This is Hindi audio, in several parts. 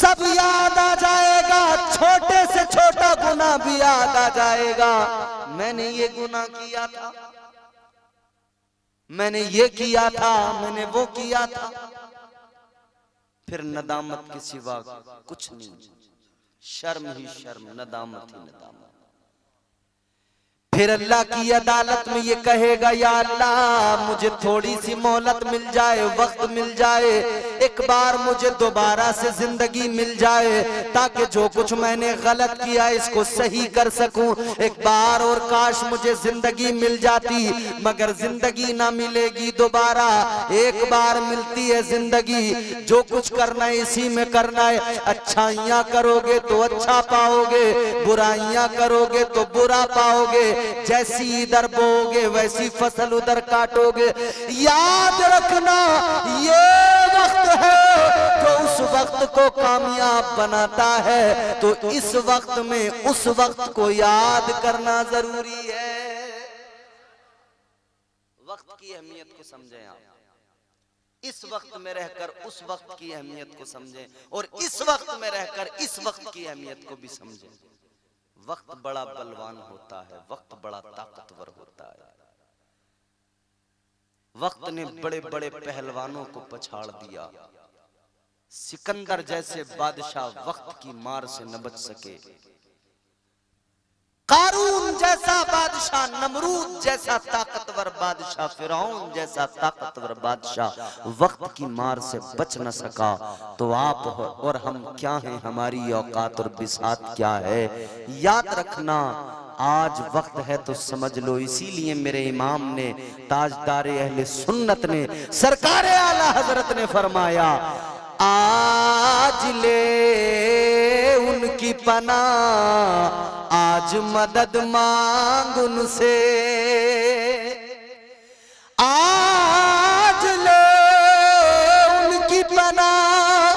सब याद आ जाएगा, छोटे से छोटा गुनाह भी याद आ जाएगा। मैंने ये गुनाह किया था, मैंने ये किया था, मैंने वो किया था। फिर नदामत के सिवा कुछ नहीं, शर्म ही शर्म, नदामत ही नदामत। फिर अल्लाह की अदालत में ये कहेगा, या अल्लाह मुझे थोड़ी सी मोहलत मिल जाए, वक्त मिल जाए, एक बार मुझे दोबारा से जिंदगी मिल जाए, ताकि जो कुछ मैंने गलत किया इसको सही कर सकूं। एक बार और काश मुझे जिंदगी मिल जाती, मगर जिंदगी ना मिलेगी दोबारा। एक बार मिलती है जिंदगी, जो कुछ करना है इसी में करना है। अच्छाइयां करोगे तो अच्छा पाओगे, बुराइयां करोगे तो बुरा पाओगे। जैसी इधर बोओगे वैसी फसल उधर काटोगे। याद रखना, ये वक्त है जो उस वक्त को कामयाब बनाता है। तो इस वक्त में उस वक्त को याद करना जरूरी है। वक्त की अहमियत को समझें आप, इस वक्त में रहकर उस वक्त की अहमियत को समझें, और इस वक्त में रहकर इस वक्त की अहमियत को भी समझें। वक्त बड़ा बलवान होता है, वक्त बड़ा ताकतवर होता है। वक्त ने बड़े बड़े पहलवानों को पछाड़ दिया। सिकंदर जैसे बादशाह वक्त की मार से न बच सके। कारून जैसा बादशाह, नमरूद जैसा ताकतवर बादशाह, फिरौन जैसा ताकतवर बादशाह वक्त की मार से बच न सका। तो आप और हम क्या हैं, हमारी औकात और बिसात क्या है। याद रखना, आज वक्त है तो समझ लो। इसीलिए मेरे इमाम ने, ताजदार अहले सुन्नत ने, सरकार आला हजरत ने फरमाया, आज ले उनकी पनाह, आज मदद मांग उनसे, आज ले उनकी पनाह,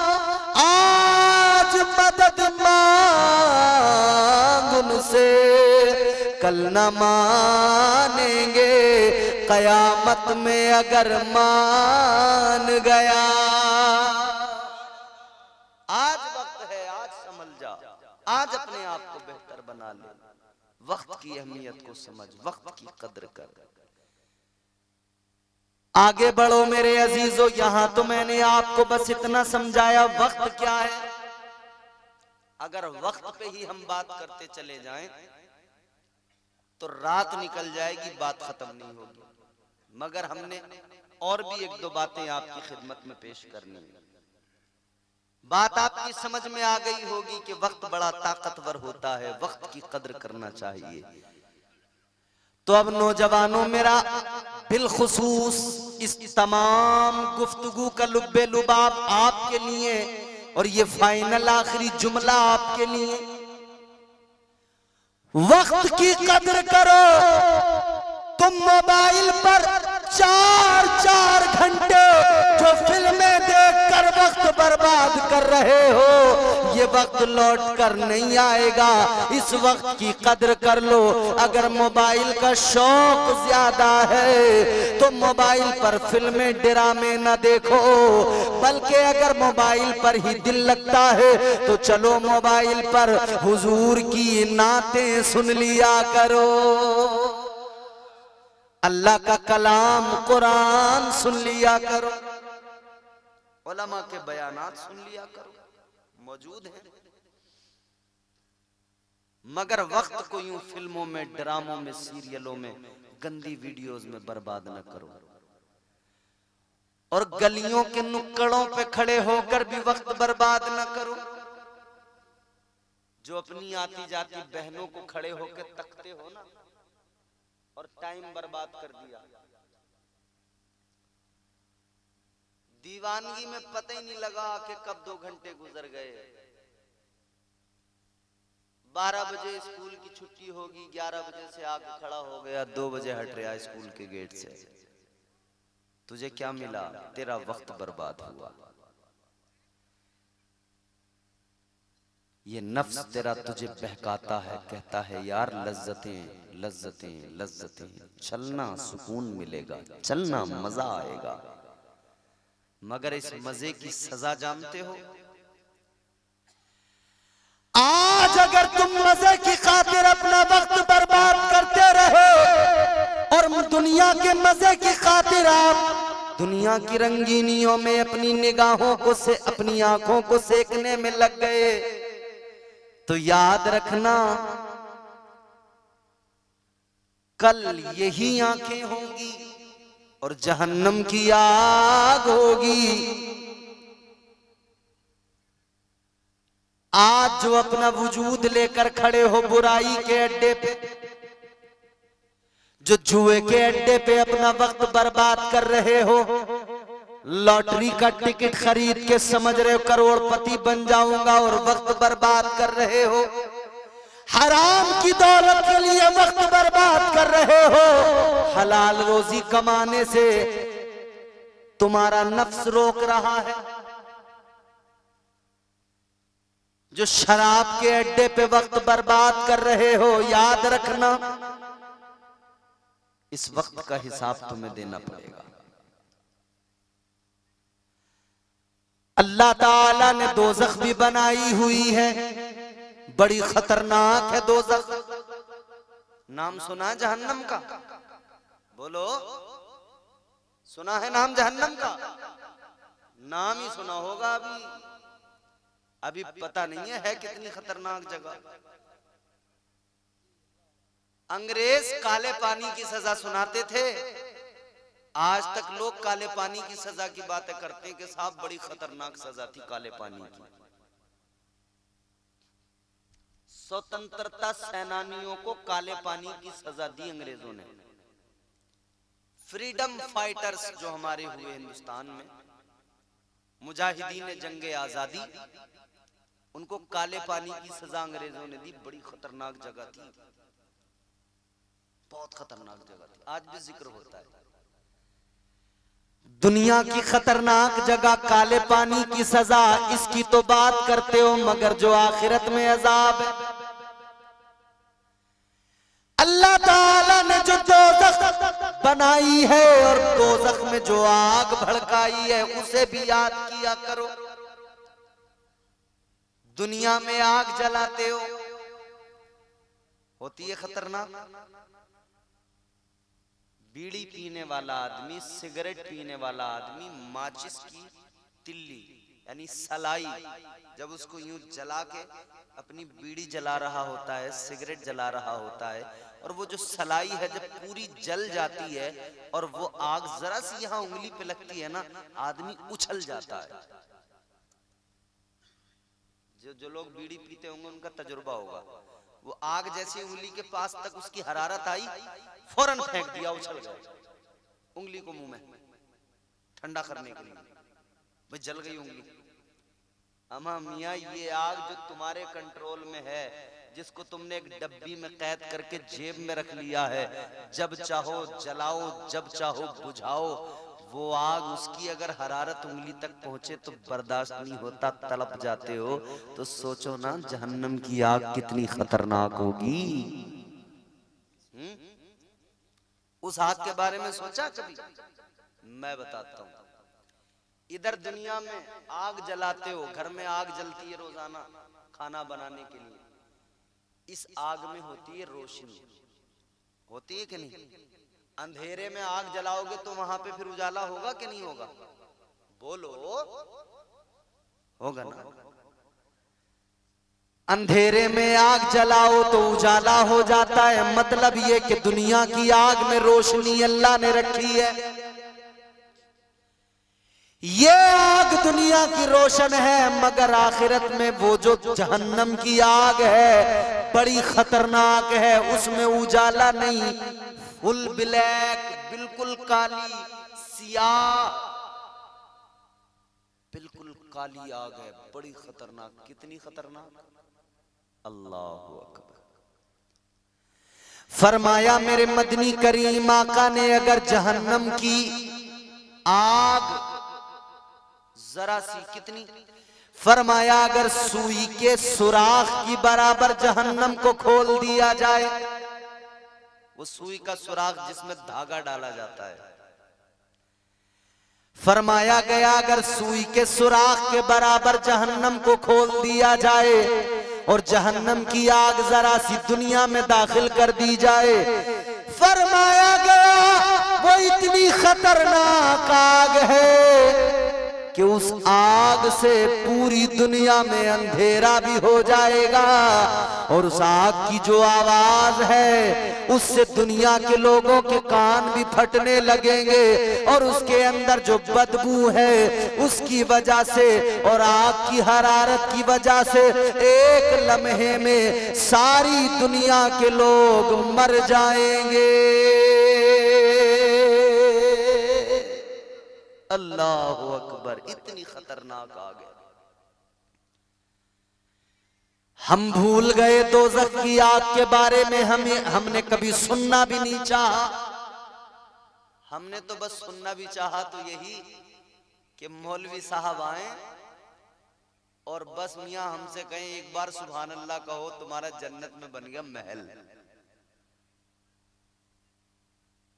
आज मदद मांग उनसे। कल न मानेंगे कयामत में अगर मान गया। आज वक्त है, आज समझ जा, आज अपने आप को बेहतर बना ले। वक्त की अहमियत को समझ, वक्त की कद्र कर। आगे बढ़ो मेरे अजीजों। यहां तो मैंने आपको बस इतना समझाया वक्त क्या है। अगर वक्त पे ही हम बात करते चले जाएं तो रात निकल जाएगी, बात खत्म नहीं होगी। मगर हमने और भी एक दो बातें आपकी खिदमत में पेश करनी है। बात आपकी समझ में आ गई होगी कि वक्त बड़ा ताकतवर होता है, वक्त की कद्र करना चाहिए। तो अब नौजवानों, मेरा बिलखुसूस इस तमाम गुफ्तगू का लुब्बे लुबाब आपके लिए, और ये फाइनल आखिरी जुमला आपके लिए, वक्त की कद्र करो। तुम मोबाइल पर 4-4 घंटे जो फिल्में देखकर वक्त बर्बाद कर रहे हो, ये वक्त लौट कर नहीं आएगा। इस वक्त की कद्र कर लो। अगर मोबाइल का शौक ज्यादा है तो मोबाइल पर फिल्में ड्रामे न देखो, बल्कि अगर मोबाइल पर ही दिल लगता है तो चलो मोबाइल पर हुजूर की नातें सुन लिया करो, अल्लाह का कलाम कुरान सुन लिया करो, उलमा के बयानात सुन लिया करो, मौजूद हैं। मगर वक्त को यूं फिल्मों में, ड्रामों में, सीरियलों में, गंदी वीडियोस में बर्बाद न करो। और गलियों के नुक्कड़ों पे खड़े होकर भी वक्त बर्बाद न करो। जो अपनी आती जाती बहनों को खड़े होकर तकते हो ना, और टाइम बर्बाद कर दिया। दीवानगी में पता ही नहीं लगा कि कब 2 घंटे गुजर गए। 12 बजे स्कूल की छुट्टी होगी, 11 बजे से आके खड़ा हो गया, 2 बजे हट रहा स्कूल के गेट से। तुझे क्या मिला? तेरा वक्त बर्बाद हुआ। ये नफ्स तेरा तुझे बहकाता है, कहता है यार लज्जतें लज्जतें लज्जतें, चलना सुकून मिलेगा, चलना मजा आएगा। मगर इस मजे की सजा जानते हो? अगर तुम मजे की खातिर अपना वक्त बर्बाद करते रहे और दुनिया के मजे की खातिर आप दुनिया की रंगीनियों में अपनी निगाहों को से अपनी आंखों को सेकने में लग गए, तो याद रखना कल यही आंखें होंगी और जहन्नम की आग होगी। आज जो अपना वजूद लेकर खड़े हो बुराई के अड्डे पे, जो जुए के अड्डे पे अपना वक्त बर्बाद कर रहे हो, लॉटरी का टिकट खरीद के समझ रहे हो करोड़पति बन जाऊंगा और वक्त बर्बाद कर रहे हो, हराम की दौलत के लिए वक्त बर्बाद कर रहे हो, हलाल रोजी कमाने से तुम्हारा नफ्स रोक रहा है, जो शराब के अड्डे पे वक्त बर्बाद कर रहे हो, याद रखना इस वक्त का हिसाब तुम्हें देना पड़ेगा। अल्लाह ताला ने दोज़ख भी बनाई हुई है, बड़ी खतरनाक है दोज़ख। नाम सुना है जहन्नम का? बोलो, सुना है नाम जहन्नम का? नाम ही सुना होगा, अभी पता नहीं है कितनी खतरनाक जगह। अंग्रेज काले पानी की सजा सुनाते थे, आज तक लोग काले पानी की सजा की बातें करते हैं कि साहब बड़ी खतरनाक सजा थी काले पानी की। स्वतंत्रता सेनानियों को काले पानी की सजा दी अंग्रेजों ने। फ्रीडम फाइटर्स जो हमारे हुए हिंदुस्तान में, मुजाहिदीन जंगे आजादी, उनको काले पानी की सजा अंग्रेजों ने दी। बड़ी खतरनाक जगह थी, बहुत खतरनाक जगह थी, आज भी जिक्र होता है। दुनिया की खतरनाक जगह काले पानी की सजा, इसकी तो बात करते हो, मगर जो आखिरत में अजाब है, अल्लाह ताला ने जो दोज़ख बनाई है और दोज़ख में जो आग भड़काई है, उसे भी याद किया करो। दुनिया में आग जलाते हो, होती है खतरनाक। बीड़ी पीने वाला आदमी, सिगरेट पीने वाला आदमी, माचिस की तिल्ली यानी सलाई, जब उसको यूं जला के अपनी बीड़ी जला रहा होता है, सिगरेट जला रहा होता है, और वो जो सलाई है जब पूरी जल जाती है और वो आग जरा सी यहाँ उंगली पे लगती है ना, आदमी उछल जाता है। जो लोग बीड़ी पीते होंगे उनका तजुर्बा होगा। वो आग जैसी उंगली के पास तक उसकी हरारत आई, फौरन फेंक दिया, उछल गया उंगली को मुंह में ठंडा करने के लिए, भाई जल गई उंगली। अमा मियाँ, ये आग जो तुम्हारे कंट्रोल में है, जिसको तुमने एक डब्बी में कैद करके जेब में रख लिया है, जब चाहो जलाओ, जब चाहो बुझाओ, वो आग उसकी अगर हरारत उंगली तक पहुंचे तो बर्दाश्त नहीं होता, तड़प जाते हो। तो सोचो ना जहन्नम की आग कितनी खतरनाक होगी। उस आग के बारे में सोचा कभी? मैं बताता हूँ। इधर दुनिया में आग जलाते हो, घर में आग जलती है रोजाना खाना बनाने के लिए। इस आग में होती है रोशनी, होती है कि नहीं? अंधेरे में आग जलाओगे तो वहां पे फिर उजाला होगा कि नहीं होगा? बोलो, होगा ना? अंधेरे में आग जलाओ तो उजाला हो जाता है। मतलब ये कि दुनिया की आग में रोशनी अल्लाह ने रखी है। ये आग दुनिया की रोशन है, मगर आखिरत में वो जो जहन्नम की आग है बड़ी खतरनाक है। उसमें उजाला नहीं, फुल ब्लैक, बिल्कुल काली सियाह, बिल्कुल काली आग है, बड़ी खतरनाक। कितनी खतरनाक! अल्लाहु अकबर। फरमाया मेरे मदनी करीम आका ने, अगर जहन्नम की आग जरा सी, कितनी? फरमाया अगर सुई के सुराख की बराबर जहन्नम को खोल दिया जाए, वो सुई का सुराख जिसमें धागा डाला जाता है, फरमाया गया अगर सुई के सुराख के बराबर जहन्नम को खोल दिया जाए और जहन्नम की आग जरा सी दुनिया में दाखिल कर दी जाए, फरमाया गया वो इतनी खतरनाक आग है कि उस आग से पूरी दुनिया में अंधेरा भी हो जाएगा, और उस आग की जो आवाज है उससे दुनिया के लोगों के कान भी फटने लगेंगे, और उसके अंदर जो बदबू है उसकी वजह से और आग की हरारत की वजह से एक लम्हे में सारी दुनिया के लोग मर जाएंगे। अल्लाहु अकबर, इतनी खतरनाक आग है। हम भूल गए दोज़ख की आग के बारे में, हमने कभी सुनना भी नहीं चाहा। हमने तो बस सुनना भी चाहा तो यही कि मौलवी साहब आए और बस मियां हमसे कहें एक बार सुभान अल्लाह कहो, तुम्हारा जन्नत में बन गया महल।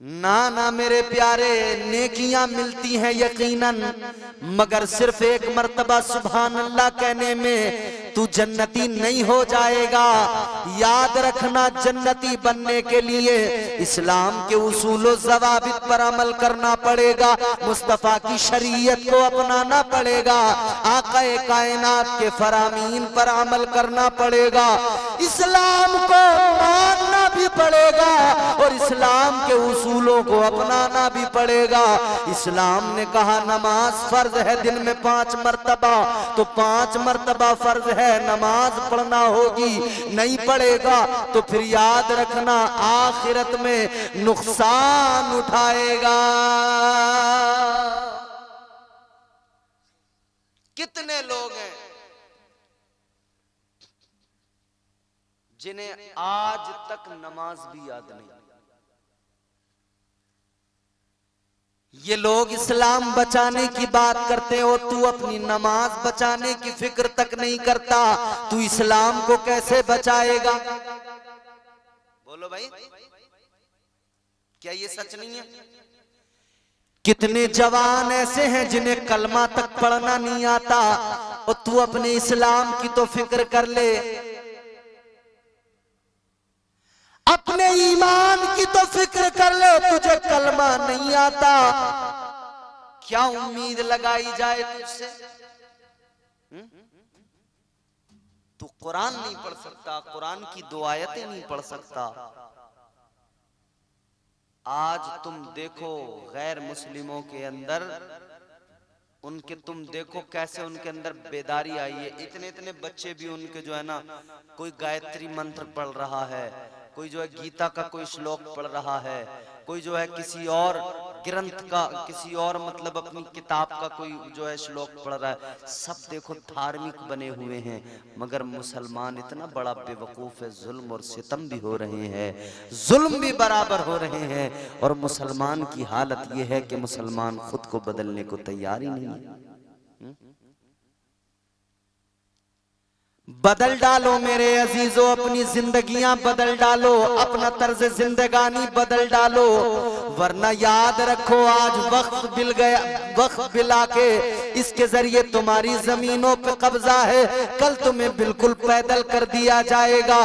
ना ना मेरे प्यारे, नेकियां मिलती हैं यकीनन, मगर सिर्फ एक मर्तबा सुभान अल्लाह कहने में तू जन्नती नहीं हो जाएगा। याद रखना, जन्नती बनने के लिए इस्लाम के उसूल ज़वाबित पर अमल करना पड़ेगा, मुस्तफ़ा की शरीयत को अपनाना पड़ेगा, आक़ाए कायनात के फरामीन पर अमल करना पड़ेगा, इस्लाम को मानना भी पड़ेगा और इस्लाम के उसूलों को अपनाना भी पड़ेगा। इस्लाम ने कहा नमाज फर्ज है दिन में 5 मर्तबा, तो 5 मर्तबा फर्ज है, नमाज पढ़ना होगी, नहीं पढ़ेगा तो फिर याद रखना आखिरत में नुकसान उठाएगा। कितने लोग हैं जिन्हें आज तक नमाज भी याद नहीं। ये लोग इस्लाम बचाने की बात करते हो, तू अपनी नमाज बचाने की फिक्र तक नहीं करता, तू इस्लाम को कैसे बचाएगा? बोलो भाई, क्या ये सच नहीं है? कितने जवान ऐसे हैं जिन्हें कलमा तक पढ़ना नहीं आता, और तू अपने इस्लाम की तो फिक्र कर ले, अपने ईमान की तो फिक्र कर ले, तुझे कलमा नहीं आता, क्या उम्मीद लगाई जाए तुझसे? तू कुरान नहीं पढ़ सकता, कुरान की 2 आयतें नहीं पढ़ सकता। आज तुम देखो गैर मुस्लिमों के अंदर, उनके तुम देखो कैसे उनके अंदर बेदारी आई है। इतने इतने बच्चे भी उनके जो है ना, कोई गायत्री मंत्र पढ़ रहा है, कोई जो है गीता का कोई श्लोक पढ़ रहा है, कोई जो है किसी और ग्रंथ का, किसी और मतलब अपनी किताब का कोई जो है श्लोक पढ़ रहा है। सब देखो धार्मिक बने हुए हैं, मगर मुसलमान इतना बड़ा बेवकूफ है, जुल्म और सितम भी हो रहे हैं, जुल्म भी बराबर हो रहे हैं, और मुसलमान की हालत यह है कि मुसलमान खुद को बदलने को तैयार ही नहीं है। बदल डालो मेरे अजीजों, अपनी जिंदगियां बदल डालो, अपना तर्ज जिंदगानी बदल डालो, वरना याद रखो आज वक्त मिल गया, वक्त मिला के इसके जरिए तुम्हारी जमीनों पे कब्जा है, कल तुम्हें बिल्कुल पैदल कर दिया जाएगा।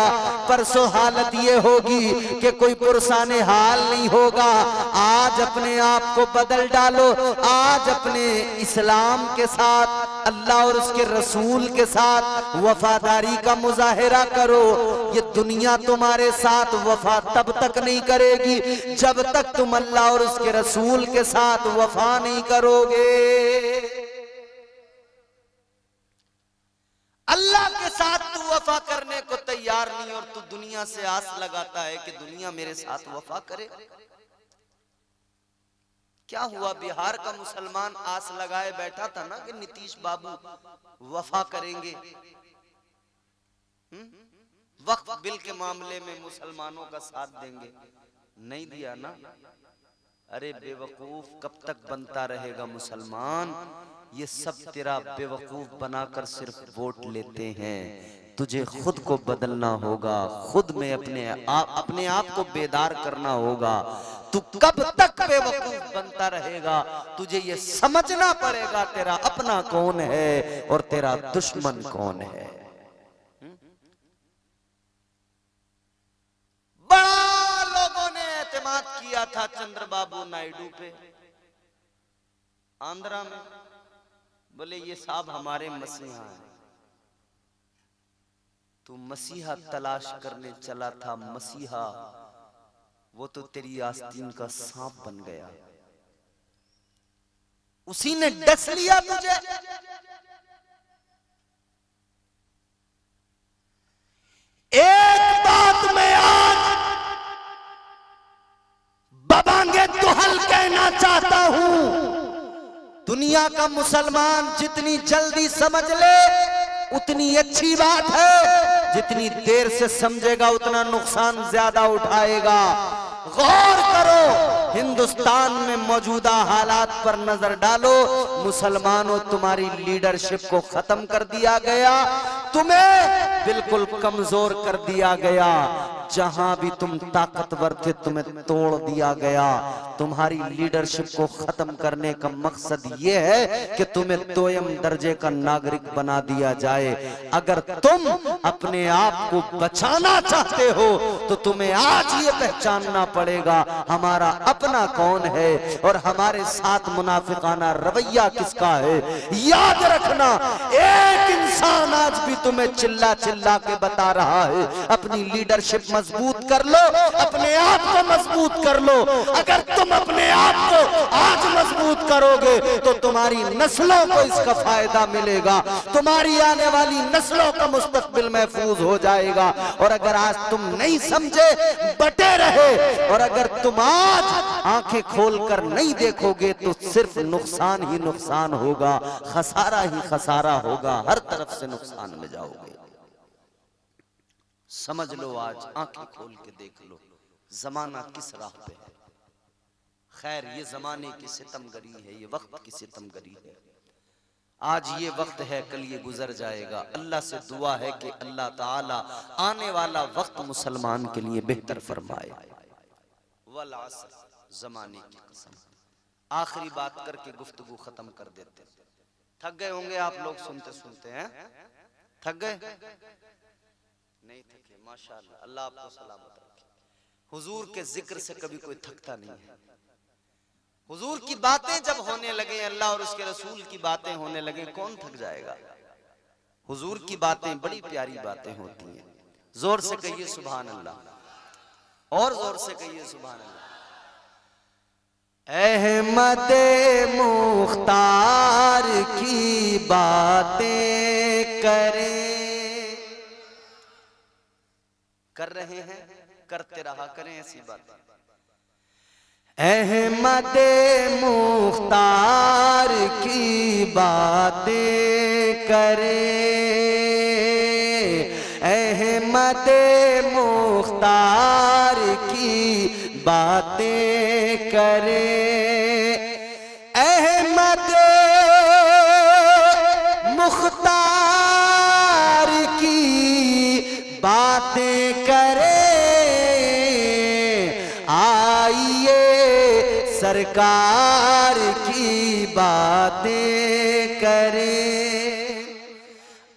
परसों हालत ये होगी कि कोई पुरसाने हाल नहीं होगा। आज अपने आप को बदल डालो, आज अपने इस्लाम के साथ, अल्लाह और उसके रसूल के साथ वफादारी का मुजाहिरा करो। ये दुनिया तुम्हारे साथ वफा तब तक नहीं करेगी जब तक तुम अल्लाह और उसके रसूल के साथ वफा नहीं करोगे। अल्लाह के साथ तू वफा करने को तैयार नहीं और तू दुनिया से आस लगाता है कि दुनिया मेरे साथ वफा करे। क्या हुआ, बिहार का मुसलमान आस लगाए बैठा था ना कि नीतीश बाबू वफा करेंगे, वक्फ बिल के मामले में मुसलमानों का साथ देंगे, नहीं दिया ना। अरे बेवकूफ, कब तक बनता रहेगा मुसलमान? ये सब तेरा बेवकूफ बनाकर सिर्फ वोट लेते हैं। तुझे खुद को बदलना होगा, खुद में अपने आप को बेदार करना होगा। तू कब तक बेवकूफ बनता रहेगा? तुझे ये समझना पड़ेगा तेरा अपना कौन है और तेरा दुश्मन कौन है। किया था चंद्रबाबू नायडू पे आंध्रा में। बोले ये साहब हमारे मसीहा हैं। तू मसीहा तलाश करने चला था, मसीहा वो तो तेरी आस्तीन का सांप बन गया, उसी ने डस लिया तुझे। एक बात मैं आज बबांगे तुहल कहना चाहता हूं, दुनिया का मुसलमान जितनी जल्दी समझ ले उतनी अच्छी बात है, जितनी देर से समझेगा उतना नुकसान ज्यादा उठाएगा। गौर करो, हिंदुस्तान में मौजूदा हालात पर नजर डालो। मुसलमानों, तुम्हारी लीडरशिप को खत्म कर दिया गया, तुम्हें बिल्कुल कमजोर कर दिया गया। जहां भी तुम ताकतवर थे तुम्हें तोड़ दिया गया। तुम्हारी लीडरशिप को खत्म करने का मकसद यह है कि तुम्हें दोयम दर्जे का नागरिक बना दिया जाए। अगर तुम अपने आप को बचाना चाहते हो तो तुम्हें आज ये पहचानना पड़ेगा हमारा अपना कौन है और हमारे साथ मुनाफिकाना रवैया किसका है। याद रखना, एक इंसान आज भी तुम्हें चिल्ला चिल्ला के बता रहा है अपनी लीडरशिप मजबूत कर लो, अपने आप को मजबूत कर लो। अगर तुम अपने आप को आज मजबूत करोगे तो तुम्हारी नस्लों को इसका फायदा मिलेगा, तुम्हारी आने वाली नस्लों का मुस्तकबिल महफूज हो जाएगा। और अगर आज तुम नहीं समझे, बटे रहे, और अगर तुम आज आंखें खोलकर नहीं देखोगे तो सिर्फ नुकसान ही नुकसान होगा, खसारा ही खसारा होगा, हर तरफ से नुकसान में जाओगे। समझ लो, आज आंखें खोल के देख लो जमाना किस राह पे है। खैर, ये जमाने की सितमगरी है, ये वक्त की सितमगरी है। आज ये वक्त है, कल ये गुजर जाएगा। अल्लाह से दुआ है कि अल्लाह ताला आने वाला वक्त मुसलमान के लिए बेहतर फरमाए। वल असर, जमाने की कसम। आखिरी बात करके गुफ्तगू खत्म कर देते। थक गए होंगे आप लोग सुनते सुनते, हैं? थक गए? नहीं थके, माशाअल्लाह, अल्लाह आपको सलामत रखे। हुजूर के जिक्र से कभी कोई थकता नहीं है। हुजूर की बातें जब होने लगे, अल्लाह और उसके रसूल की बातें होने लगे, कौन थक जाएगा। हुजूर की बातें बड़ी प्यारी बातें होती हैं। जोर से कहिए सुभान अल्लाह, और जोर से कहिए सुभान अल्लाह। अहमद मुख्तार की बातें करें, कर रहे हैं, करते रहा करें ऐसी बातें। अहमद मुख्तार की बातें करें, अहमद मुख्तार की बातें करें, अहमद मुख्तार की बातें करें। आइए सरकार की बातें करें,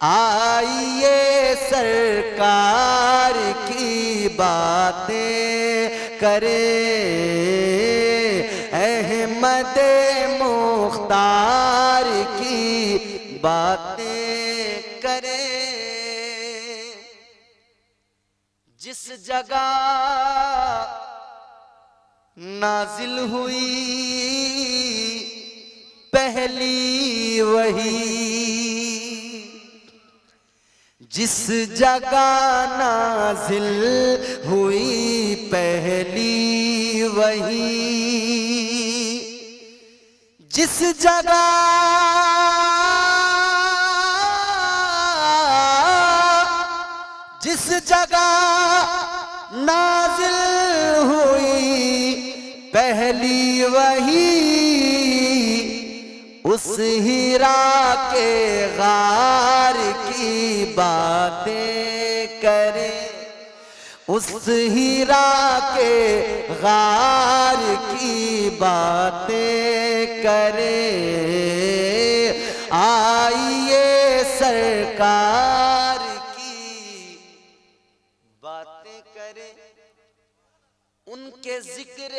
आइए सरकार की बातें करें, अहमद मुख्तार की बातें करें। जिस जगह नाजिल हुई पहली वही, जिस जगह नाजिल हुई पहली वही, जिस जगह नाजिल हुई पहली वही, उस हीरा के गार की बातें करें, उस हीरा के गार की बातें करें। आइए सरकार की बातें करें, उनके जिक्र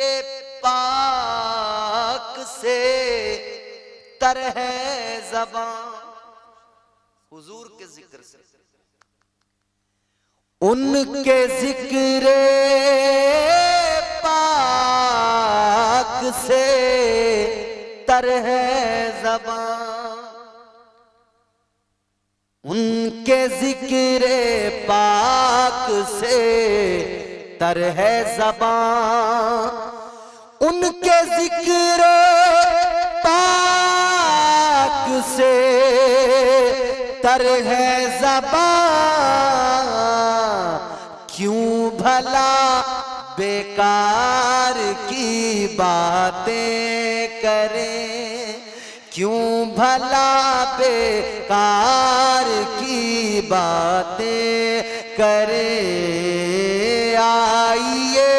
से तर है ज़बान, हुजूर के जिक्र से, उनके जिक्र पाक से तर है ज़बान, उनके जिक्र पाक से तर है ज़बान, उनके जिक्र पाक से तर है ज़बान। क्यों भला बेकार की बातें करें, क्यों भला बेकार की बातें करें, आइए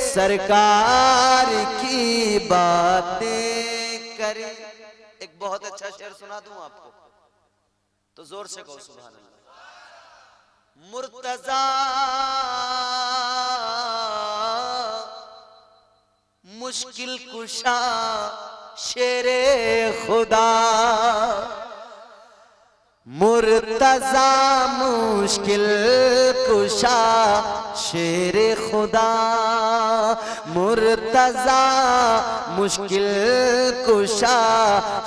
सरकार की बातें करें। एक बहुत अच्छा शेर सुना दूं आपको, तो जोर से कहो सुभान अल्लाह। मुर्तजा मुश्किल कुशा शेरे खुदा, मुर्तजा मुश्किल कुशा शेरे खुदा, मुर्तजा मुश्किल कुशा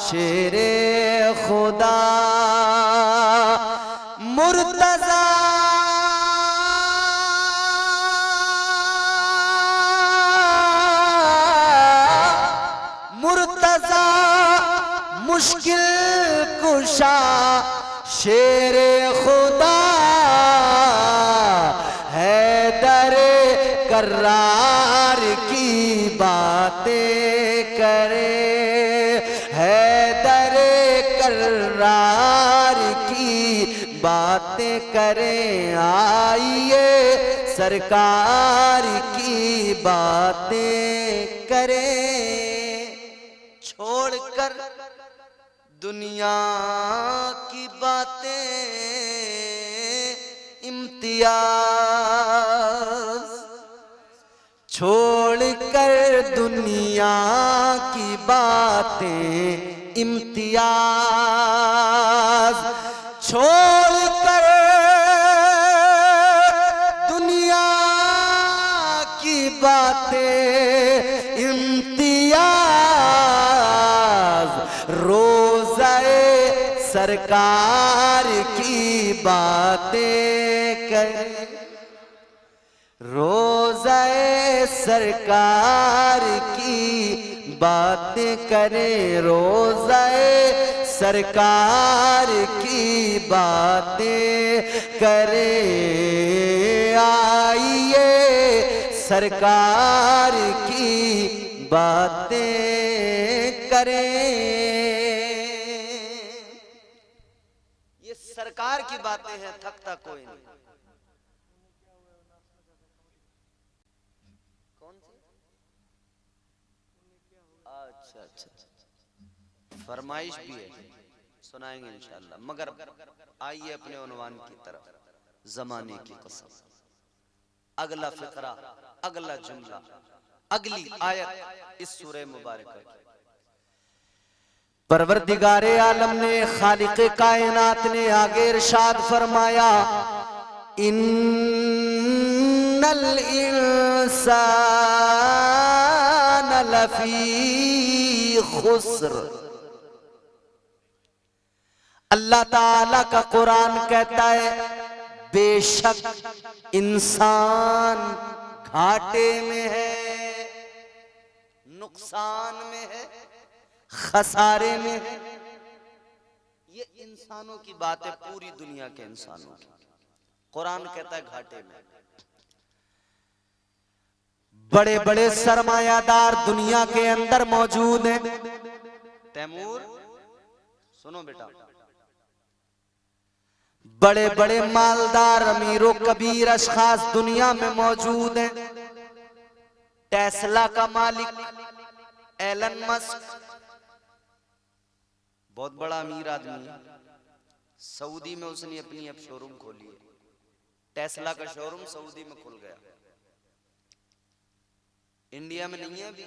शेरे खुदा, मुर्तजा मुर्तजा मुश्किल कुशा शेरे खुदा, हैदरे कर्रार की बातें करे, हैदरे कर्रार की बातें करें, आइए सरकार की बातें करें। छोड़कर दुनिया की बातें इम्तियाज, छोड़कर दुनिया की बातें इम्तियाज, छोड़कर दुनिया की बातें इम्तियाज, रोज़े सरकार की बातें करें, रोज़े सरकार की बातें करें, रोज़े सरकार की बातें करें, आइए सरकार की बातें करें। ये सरकार की बातें हैं, थकता कोई नहीं। कौन सी? अच्छा अच्छा, फरमाइश भी है, सुनाएंगे इंशाअल्लाह, मगर आइए अपने उन्वान की तरफ। ज़माने की कसम, अगला फिक्रा, अगला जुमला, अगली आयत इस सूरह मुबारक की। परवरदिगारे आलम ने, खालिक़े कायनात ने आगे इरशाद फरमाया, इन्नल इंसान लफी खुस्र। अल्लाह ताला का कुरान कहता है, बेशक इंसान घाटे में है, नुकसान में है, खसारे में है। ये इंसानों की बात है, पूरी दुनिया के इंसानों की। कुरान कहता है घाटे में। बड़े बड़े सरमायादार दुनिया के अंदर मौजूद हैं। तैमूर सुनो बेटा, बड़े बड़े मालदार अमीरों कबीर अशखास दुनिया में मौजूद हैं। टेस्ला का मालिक एलन मस्क बहुत बड़ा अमीर आदमी है। सऊदी में उसने अपनी अब शोरूम खोली है। टेस्ला का शोरूम सऊदी में खुल गया, इंडिया में नहीं है अभी,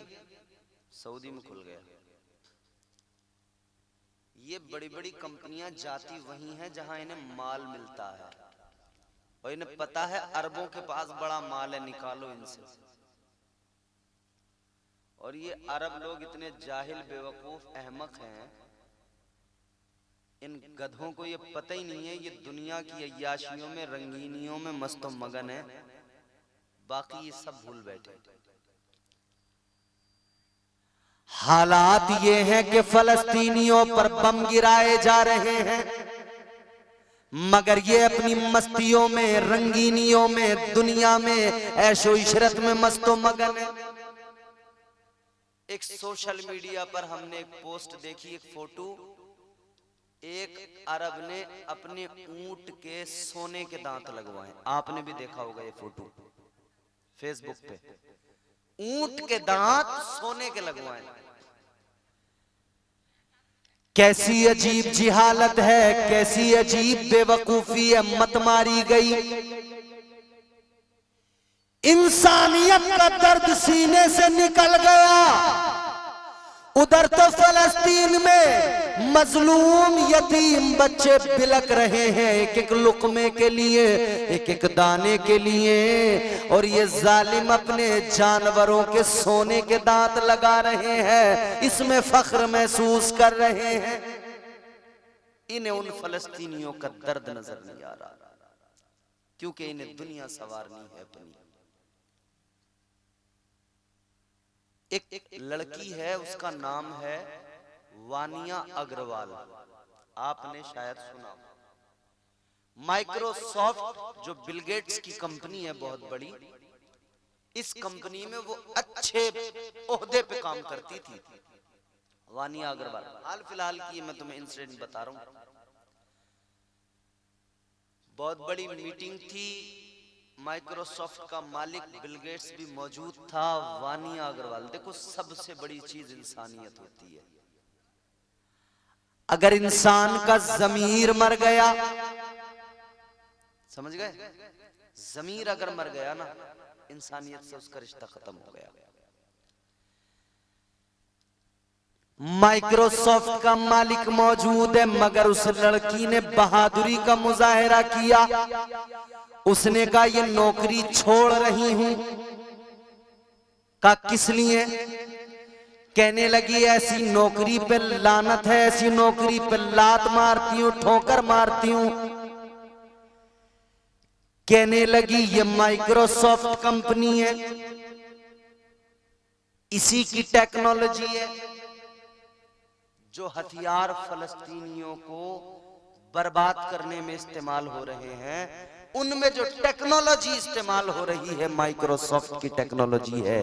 सऊदी में खुल गया। ये बड़ी बड़ी कंपनियां जाती वही हैं जहां इन्हें माल मिलता है, और इन्हें पता है अरबों के पास बड़ा माल है, निकालो इनसे। और ये अरब लोग इतने जाहिल, बेवकूफ, अहमक हैं, इन गधों को ये पता ही नहीं है ये दुनिया की अय्याशियों में, रंगीनियों में मस्त मगन है, बाकी ये सब भूल बैठे। हालात ये हैं कि फलस्तीनियों पर बम गिराए जा रहे हैं, मगर ये अपनी मस्तियों में, रंगीनियों में, दुनिया में, ऐशो इशरत में मस्तो मगन है। एक सोशल मीडिया पर हमने एक पोस्ट देखी, एक फोटो, एक अरब ने अपने ऊंट के सोने के दांत लगवाए। आपने भी देखा होगा ये फोटो फेसबुक पे, ऊंट के दांत सोने के लगवाए। कैसी अजीब जिहालत है, कैसी अजीब बेवकूफी है, मत मारी गई। इंसानियत का दर्द सीने से निकल गया। उधर तो फलस्तीन में मजलूम यतीम बच्चे बिलक रहे हैं एक एक लुकमे के लिए, एक एक दाने के लिए, और ये जालिम अपने जानवरों के सोने के दांत लगा रहे हैं, इसमें फख्र महसूस कर रहे हैं। इन्हें उन फलस्तीनियों का दर्द नजर नहीं आ रहा, क्योंकि इन्हें दुनिया सवारनी है अपनी। एक लड़की है, उसका नाम है वानिया अग्रवाल, आपने शायद सुना। माइक्रोसॉफ्ट जो बिल गेट्स की कंपनी है बहुत बड़ी, इस कंपनी में वो अच्छे ओहदे पे काम करती थी वानिया अग्रवाल। हाल फिलहाल की मैं तुम्हें इंसिडेंट बता रहा हूं। बहुत बड़ी मीटिंग थी, माइक्रोसॉफ्ट का मालिक बिल गेट्स भी मौजूद था, वानिया अग्रवाल। देखो सबसे बड़ी चीज इंसानियत होती है। अगर इंसान का ज़मीर मर गया, समझ गए, ज़मीर अगर मर गया ना, इंसानियत से उसका रिश्ता खत्म हो गया। माइक्रोसॉफ्ट का मालिक मौजूद है, मगर उस लड़की ने बहादुरी का मुजाहिरा किया। उसने कहा ये नौकरी छोड़ रही हूं। कहा किस लिए? कहने लगी ऐसी नौकरी पे लानत है, ऐसी नौकरी पे लात मारती हूं, ठोकर मारती हूं। कहने लगी ये माइक्रोसॉफ्ट कंपनी है, इसी की टेक्नोलॉजी है, जो हथियार फलस्तीनियों को बर्बाद करने में इस्तेमाल हो रहे हैं, उनमें जो टेक्नोलॉजी इस्तेमाल हो रही है माइक्रोसॉफ्ट की टेक्नोलॉजी है।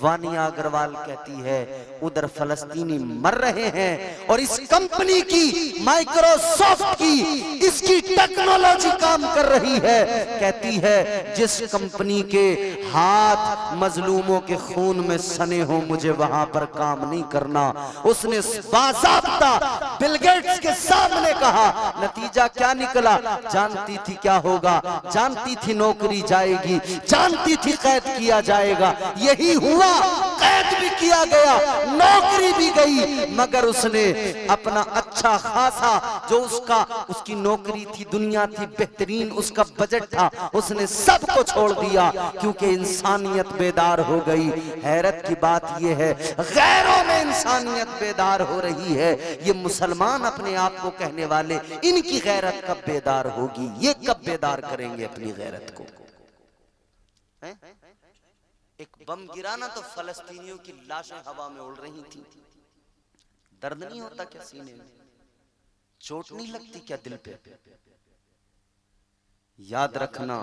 वानिया अग्रवाल कहती है उधर फलस्तीनी मर रहे हैं और इस कंपनी की, माइक्रोसॉफ्ट की, इसकी टेक्नोलॉजी काम कर रही है। कहती है जिस कंपनी के हाथ मजलूमों के खून में सने हो, मुझे वहां पर काम नहीं करना। उसने बाज़ाब्ता बिल गेट्स के सामने कहा। नतीजा क्या निकला? जानती थी क्या होगा, जानती थी नौकरी जाएगी, जानती थी कैद किया जाएगा। यही हुआ, कैद भी किया गया, नौकरी भी गई, मगर उसने अपना अच्छा खासा जो उसकी नौकरी थी, दुनिया थी बेहतरीन, उसका बजट था, उसने सबको छोड़ दिया क्योंकि इंसानियत बेदार हो गई। हैरत की बात यह है गैरों में इंसानियत बेदार हो रही है, ये मुसलमान अपने आप को कहने वाले, इनकी गैरत कब बेदार होगी? ये कब बेदार करेंगे अपनी गैरत को? एक बम गिरा ना तो फलस्तीनियों की लाशें हवा में उड़ रही थी। दर्द नहीं होता क्या सीने में? चोट नहीं लगती क्या दिल पे? याद रखना,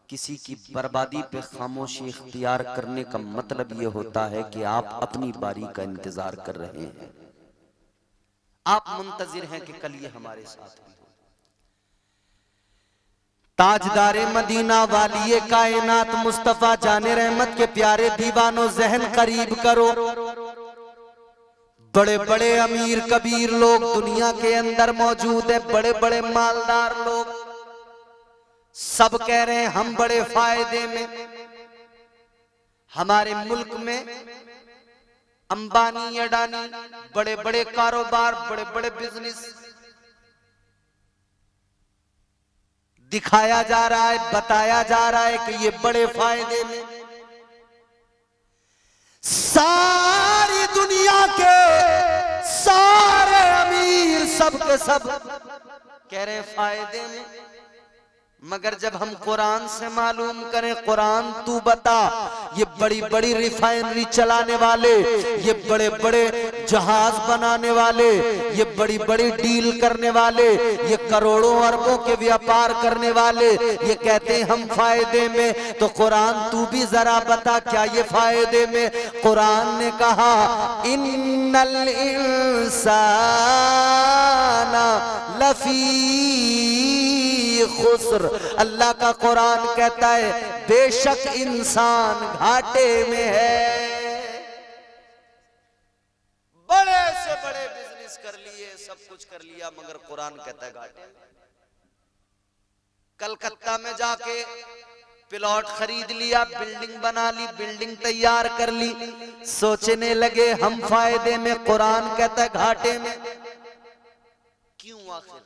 किसी की बर्बादी पे खामोशी इख्तियार करने का मतलब यह होता है कि आप अपनी बारी का इंतजार कर रहे हैं। आप मुंतजिर हैं कि कल ये हमारे साथ भी हो। ताजदारे मदीना वालिए कायनात मुस्तफा जाने रहमत के प्यारे दीवानों, जहन करीब करो। बड़े बड़े अमीर कबीर लोग दुनिया के अंदर मौजूद है, बड़े बड़े मालदार लोग, सब कह रहे हैं हम बड़े फायदे में। हमारे मुल्क में अंबानी अडानी, बड़े बड़े कारोबार, बड़े बड़े बिजनेस दिखाया जा रहा है, बताया जा रहा है कि ये बड़े फायदे में। सारी दुनिया के सारे अमीर सब के सब कह रहे फायदे में, मगर जब हम कुरान से मालूम करें, कुरान तू बता, ये बड़ी बड़ी रिफाइनरी चलाने वाले, ये बड़े बड़े जहाज बनाने वाले, ये बड़ी बड़ी डील करने वाले, ये करोड़ों अरबों के व्यापार करने वाले, ये कहते हैं हम फायदे में, तो कुरान तू भी जरा बता क्या ये फायदे में। कुरान ने कहा इन्नल इंसाना लफी खुस्र, अल्लाह का कुरान कहता है बेशक इंसान घाटे में है। बड़े से बड़े बिजनेस कर लिए, सब कुछ कर लिया, मगर कुरान कहता है घाटे में। कलकत्ता में जाके प्लॉट खरीद लिया, बिल्डिंग बना ली, बिल्डिंग तैयार कर ली, सोचने लगे हम फायदे में, कुरान कहता है घाटे में। क्यों आखिर?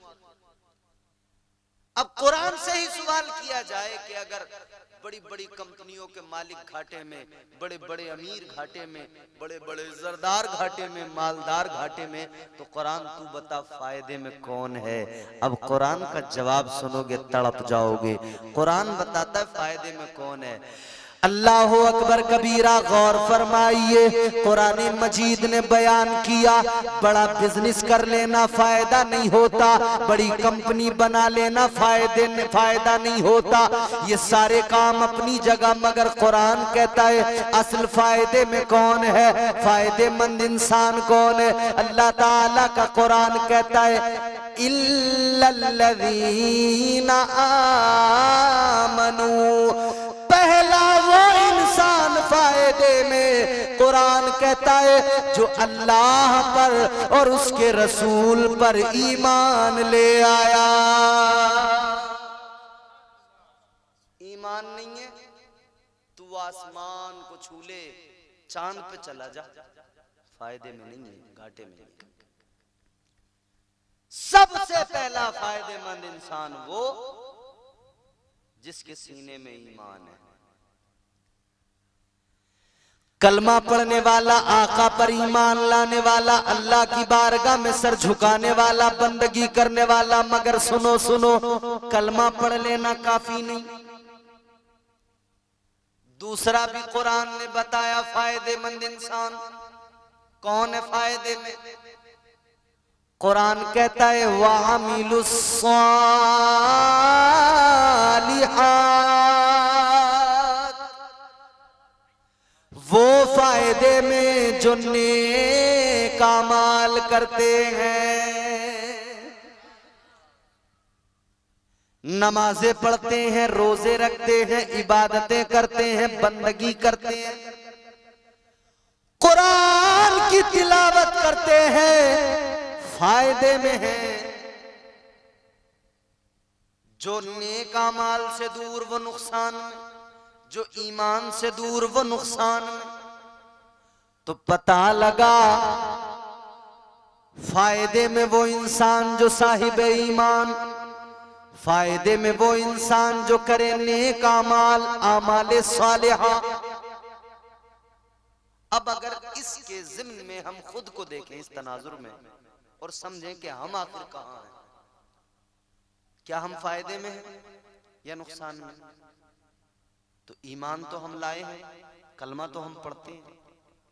अब कुरान से ही सवाल किया जाए कि अगर बड़ी बड़ी कंपनियों के मालिक घाटे में, बड़े बड़े अमीर घाटे में, बड़े बड़े जरदार घाटे में, मालदार घाटे में, तो कुरान तू बता फायदे में कौन है? अब कुरान का जवाब सुनोगे तड़प जाओगे। कुरान बताता है फायदे में कौन है। अल्लाह अकबर कबीरा, गौर फरमाइए, कुरान मजीद ने बयान किया बड़ा बिजनेस कर लेना फायदा नहीं होता, बड़ी कंपनी बना लेना फायदा नहीं होता, ये सारे काम अपनी जगह, मगर कुरान कहता है असल फायदे में कौन है, फायदेमंद इंसान कौन है। अल्लाह ताला का कुरान कहता है इल्लल्लज़ीना आमनू, पहला वो इंसान फायदे में, कुरान कहता है जो अल्लाह पर और उसके रसूल पर ईमान ले आया। ईमान नहीं है तू आसमान को छू ले, चांद पे चला जा, फायदे में नहीं है, घाटे में। सबसे पहला फायदेमंद इंसान वो जिसके सीने में ईमान है, कलमा पढ़ने वाला, आका पर ईमान लाने वाला, अल्लाह की बारगाह में सर झुकाने वाला, बंदगी करने वाला। मगर सुनो सुनो, कलमा पढ़ लेना काफी नहीं, दूसरा भी कुरान ने बताया फायदेमंद इंसान कौन है फायदे में। कुरान कहता है वामिलुस सालिहात, वो फायदे में जो नेक अमाल करते हैं, नमाजें पढ़ते हैं, रोजे रखते हैं, इबादतें करते हैं, बंदगी करते हैं, कुरान की तिलावत करते हैं, फायदे में है। जो नेक अमाल से दूर वो नुकसान में, जो ईमान से दूर वो नुकसान में। तो पता लगा फायदे में वो इंसान जो साहिब ईमान, फायदे में वो इंसान जो करे नेक अमाल, आमाले सालिहा। अब अगर इसके ज़िम्न में हम खुद को देखें इस तनाजुर में और समझें कि हम आखिर कहां हैं, क्या हम फायदे में हैं या नुकसान में? तो ईमान तो हम लाए हैं, कलमा तो हम पढ़ते हैं,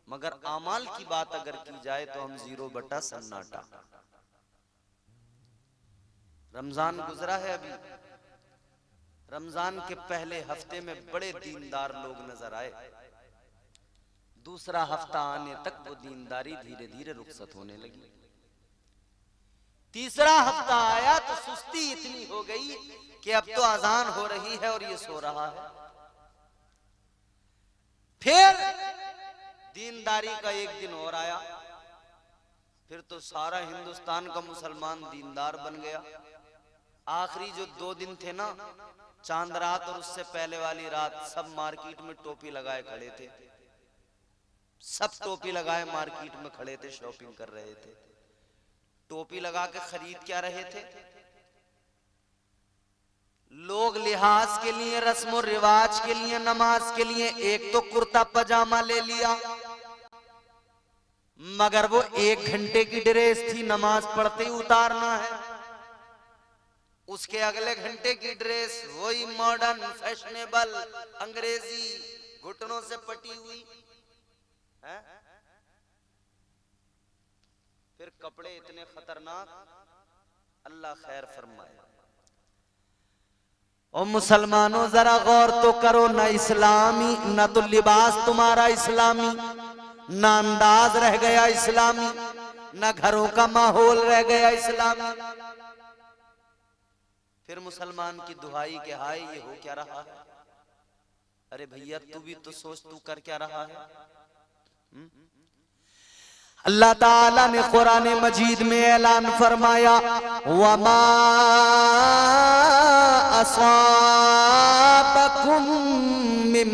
मगर आमाल की बात अगर की जाए तो हम 0 सन्नाटा। रमजान गुजरा है अभी, रमजान के पहले हफ्ते में बड़े दीनदार लोग नजर आए, दूसरा हफ्ता आने तक वो दीनदारी धीरे धीरे रुखसत होने लगी, तीसरा हफ्ता आया तो सुस्ती इतनी हो गई कि अब तो अजान हो रही है और ये सो रहा है। फिर दीनदारी का एक दिन और आया, फिर तो सारा हिंदुस्तान का मुसलमान दीनदार बन गया। आखिरी जो 2 दिन थे ना, चांद रात और उससे पहले वाली रात, सब मार्केट में टोपी लगाए खड़े थे, सब टोपी लगाए मार्केट में खड़े थे, शॉपिंग कर रहे थे। टोपी लगा के खरीद क्या रहे थे? लोग लिहाज के लिए, रस्म रिवाज के लिए, नमाज के लिए एक तो कुर्ता पजामा ले लिया, मगर वो 1 घंटे की ड्रेस थी, नमाज पढ़ते ही उतारना है। उसके अगले घंटे की ड्रेस वही मॉडर्न फैशनेबल अंग्रेजी घुटनों से पटी हुई है। फिर कपड़े इतने खतरनाक, अल्लाह खैर फरमाए। और मुसलमानों जरा गौर तो करो, ना इस्लामी, ना तो लिबास तुम्हारा इस्लामी, ना अंदाज रह गया इस्लामी, ना घरों का माहौल रह गया इस्लामी। फिर मुसलमान की दुहाई के हाय ये हो क्या रहा है? अरे भैया तू भी तो सोच, तू कर क्या रहा है? अल्लाह ताला ने कुरान मजीद में ऐलान फरमाया, वमा असाबकुम मिन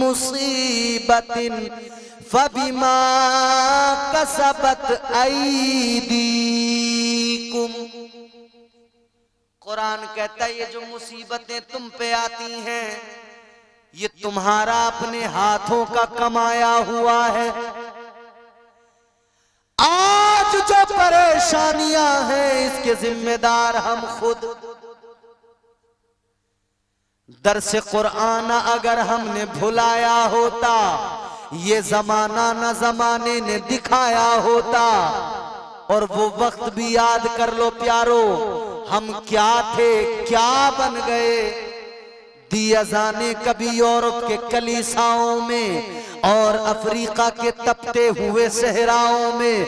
मुसीबतिन फबिमा कसबत ऐदीकुम। कुरान कहता है ये जो मुसीबतें तुम पे आती हैं ये तुम्हारा अपने हाथों का कमाया हुआ है। आज जो परेशानियां हैं इसके जिम्मेदार हम खुद। दर्स कुरान अगर हमने भुलाया होता, ये जमाना न जमाने ने दिखाया होता, और वो वक्त भी याद कर लो प्यारो, हम क्या थे क्या बन गए। दिया जाने कभी यूरोप के कलीसाओं में और अफ्रीका के तपते हुए सहराओं में,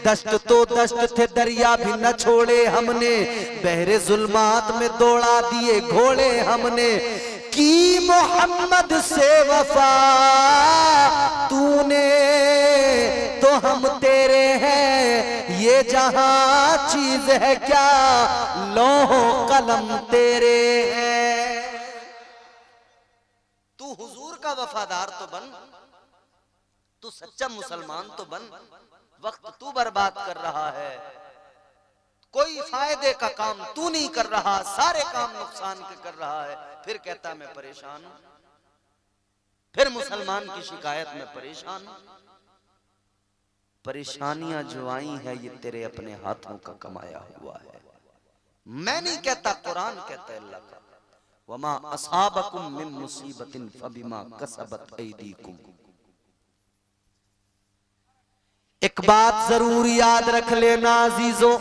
दश्त तो दश्त थे, दरिया भी न छोड़े हमने, बहरे जुल्मात में दौड़ा दिए घोड़े हमने। की मोहम्मद से वफा तूने तो हम तेरे हैं, ये जहां चीज है क्या लौहो कलम तेरे हैं। तू हुजूर का वफादार तो बन, तू सच्चा मुसलमान तो बन। वक्त तू बर्बाद कर रहा है, कोई फायदे का काम तू नहीं कर रहा, सारे काम नुकसान के कर रहा है। फिर कहता मैं परेशान हूं, फिर मुसलमान की शिकायत में परेशान हूं। परेशानियां जो आई है ये तेरे अपने हाथों का कमाया हुआ है। मैं नहीं कहता, कुरान कहता है अल्लाह का, वमा असाबकुम मिन मुसीबतिन फबिमा कसबत ऐदीकुम। एक बात जरूर याद रख लेना अजीजों,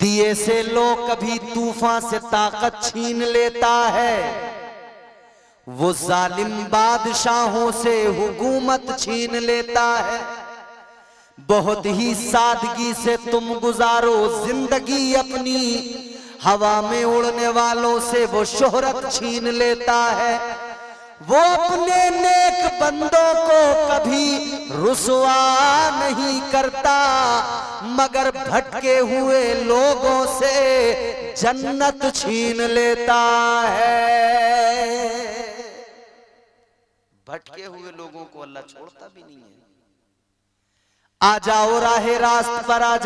दिए से लोग कभी तूफान से ताकत छीन लेता है, वो जालिम बादशाहों से हुकूमत छीन लेता है। बहुत ही सादगी से तुम गुजारो जिंदगी अपनी, हवा में उड़ने वालों से वो शोहरत छीन लेता है। वो अपने नेक बंदों को कभी रुसवा नहीं करता, मगर भटके हुए लोगों से जन्नत छीन लेता है। भटके हुए लोगों को अल्लाह छोड़ता भी नहीं है। आ जाओ राहे रास्त पर, आ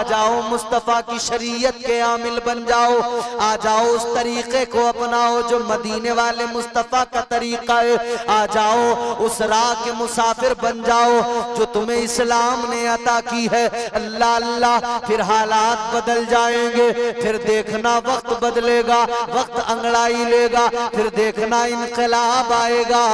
जाओ मुस्तफा की शरीयत के आमिल बन जाओ, आ जाओ उस तरीके को अपनाओ जो मदीने वाले मुस्तफा का तरीका है। आ जाओ उस राह के मुसाफिर बन जाओ जो तुम्हें इस्लाम ने अता की है। अल्लाह अल्लाह, फिर हालात बदल जाएंगे, फिर देखना वक्त बदलेगा, वक्त अंगड़ाई लेगा, फिर देखना इनकलाब आएगा।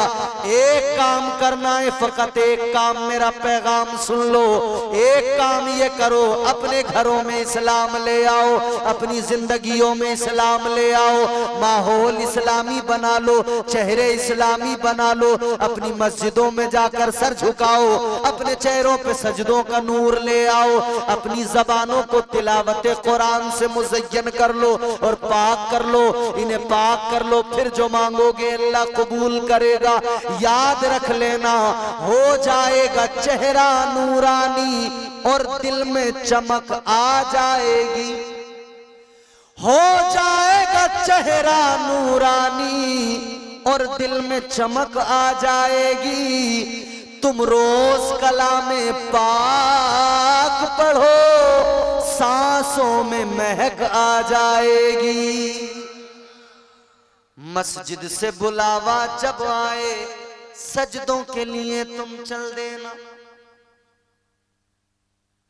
एक काम करना है, फकत एक काम, मेरा पैगाम सुन लो। एक काम ये करो, अपने घरों में इस्लाम ले आओ, अपनी जिंदगियों में इस्लाम ले आओ, माहौल इस्लामी बना लो, चेहरे इस्लामी बना लो, अपनी मस्जिदों में जाकर सर झुकाओ, अपने चेहरों पे सजदों का नूर ले आओ, अपनी जबानों को तिलावत कुरान से मुज़य्यन कर लो और पाक कर लो, इन्हें पाक कर लो। फिर जो मांगोगे अल्लाह कबूल करेगा। याद रख लेना, हो जाएगा चेहरा नूरानी और दिल में चमक आ जाएगी। हो जाएगा चेहरा नूरानी और और दिल में चमक आ जाएगी। तुम रोज कलामे पाक पढ़ो, सांसों में महक आ जाएगी। मस्जिद से बुलावा जब आए, सजदों के लिए तुम चल देना।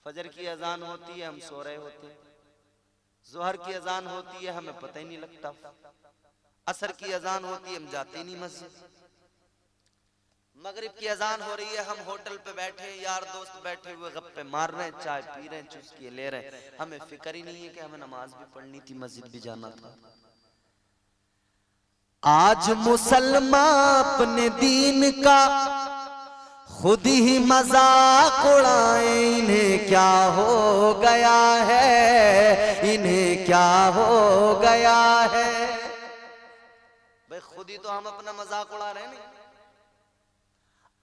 फजर की अजान होती है, हम सो रहे होते हैं। जोहर की अजान होती है, हमें पता ही नहीं लगता। असर की अजान होती है, हम जाते ही नहीं मस्जिद। मगरिब की अजान हो रही है, हम होटल पे बैठे, यार दोस्त बैठे हुए गप्पे मार रहे हैं, चाय पी रहे हैं, चुस्कियां ले रहे हैं। हमें फिक्र ही नहीं है कि हमें नमाज भी पढ़नी थी, मस्जिद भी जाना था। आज मुसलमान अपने दीन का खुद ही मजाक उड़ाए। इन्हें क्या हो गया है, इन्हें क्या हो गया है। भाई खुद ही तो हम अपना मजाक उड़ा रहे हैं।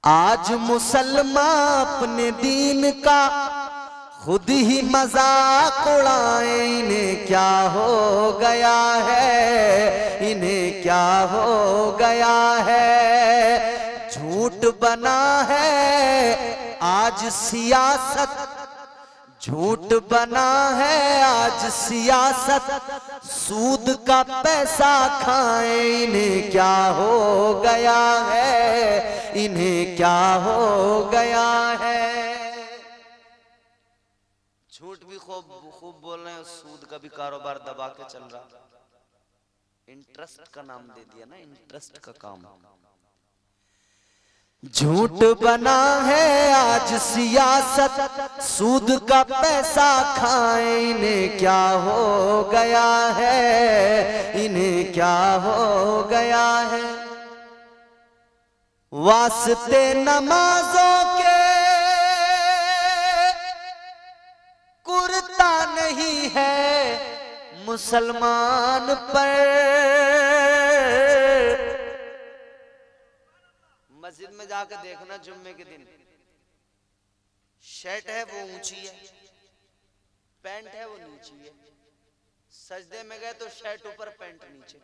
आज मुसलमान अपने दीन का खुद ही मजाक उड़ाए। इन्हें क्या हो गया है, इन्हें क्या हो गया है। झूठ बना है आज सियासत, झूठ बना है आज सियासत। सूद का पैसा खाए। इन्हें क्या हो गया है, इन्हें क्या हो गया है। झूठ भी खूब बोल रहे हैं, सूद का भी कारोबार दबा के चल रहा। इंटरेस्ट का नाम दे दिया ना, इंटरेस्ट का काम। झूठ बना है आज सियासत, सूद का पैसा खाए। इन्हें क्या हो गया है, इन्हें क्या हो गया है। वास्ते नमाजों के कुर्ता नहीं है मुसलमान पर। मस्जिद में जाकर देखना, जुम्मे के दिन शर्ट है वो ऊंची है, पैंट है वो नीची है। सजदे में गए तो शर्ट ऊपर पैंट नीचे,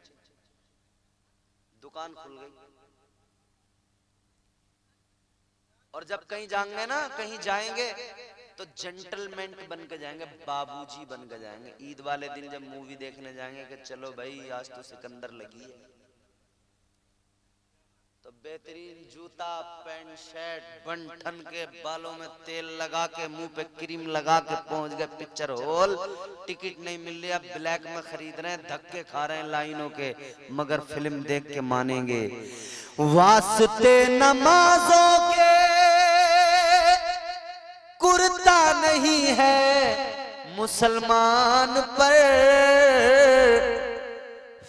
दुकान खुल गई। और जब कहीं जाएंगे ना, कहीं जाएंगे तो जेंटलमैन बन के जाएंगे, बाबूजी बन के जाएंगे। ईद वाले दिन जब मूवी देखने जाएंगे कि चलो भाई आज तो सिकंदर लगी है, तो बेहतरीन जूता, पैंट, शर्ट, बन ठन के, बालों में तेल लगा के, मुंह पे क्रीम लगा के पहुंच गए पिक्चर हॉल। टिकट नहीं मिल रही, अब ब्लैक में खरीद रहे हैं, धक्के खा रहे हैं लाइनों के, मगर फिल्म देख के मानेंगे। वास्ते नमाजों के कुर्ता नहीं है मुसलमान पर।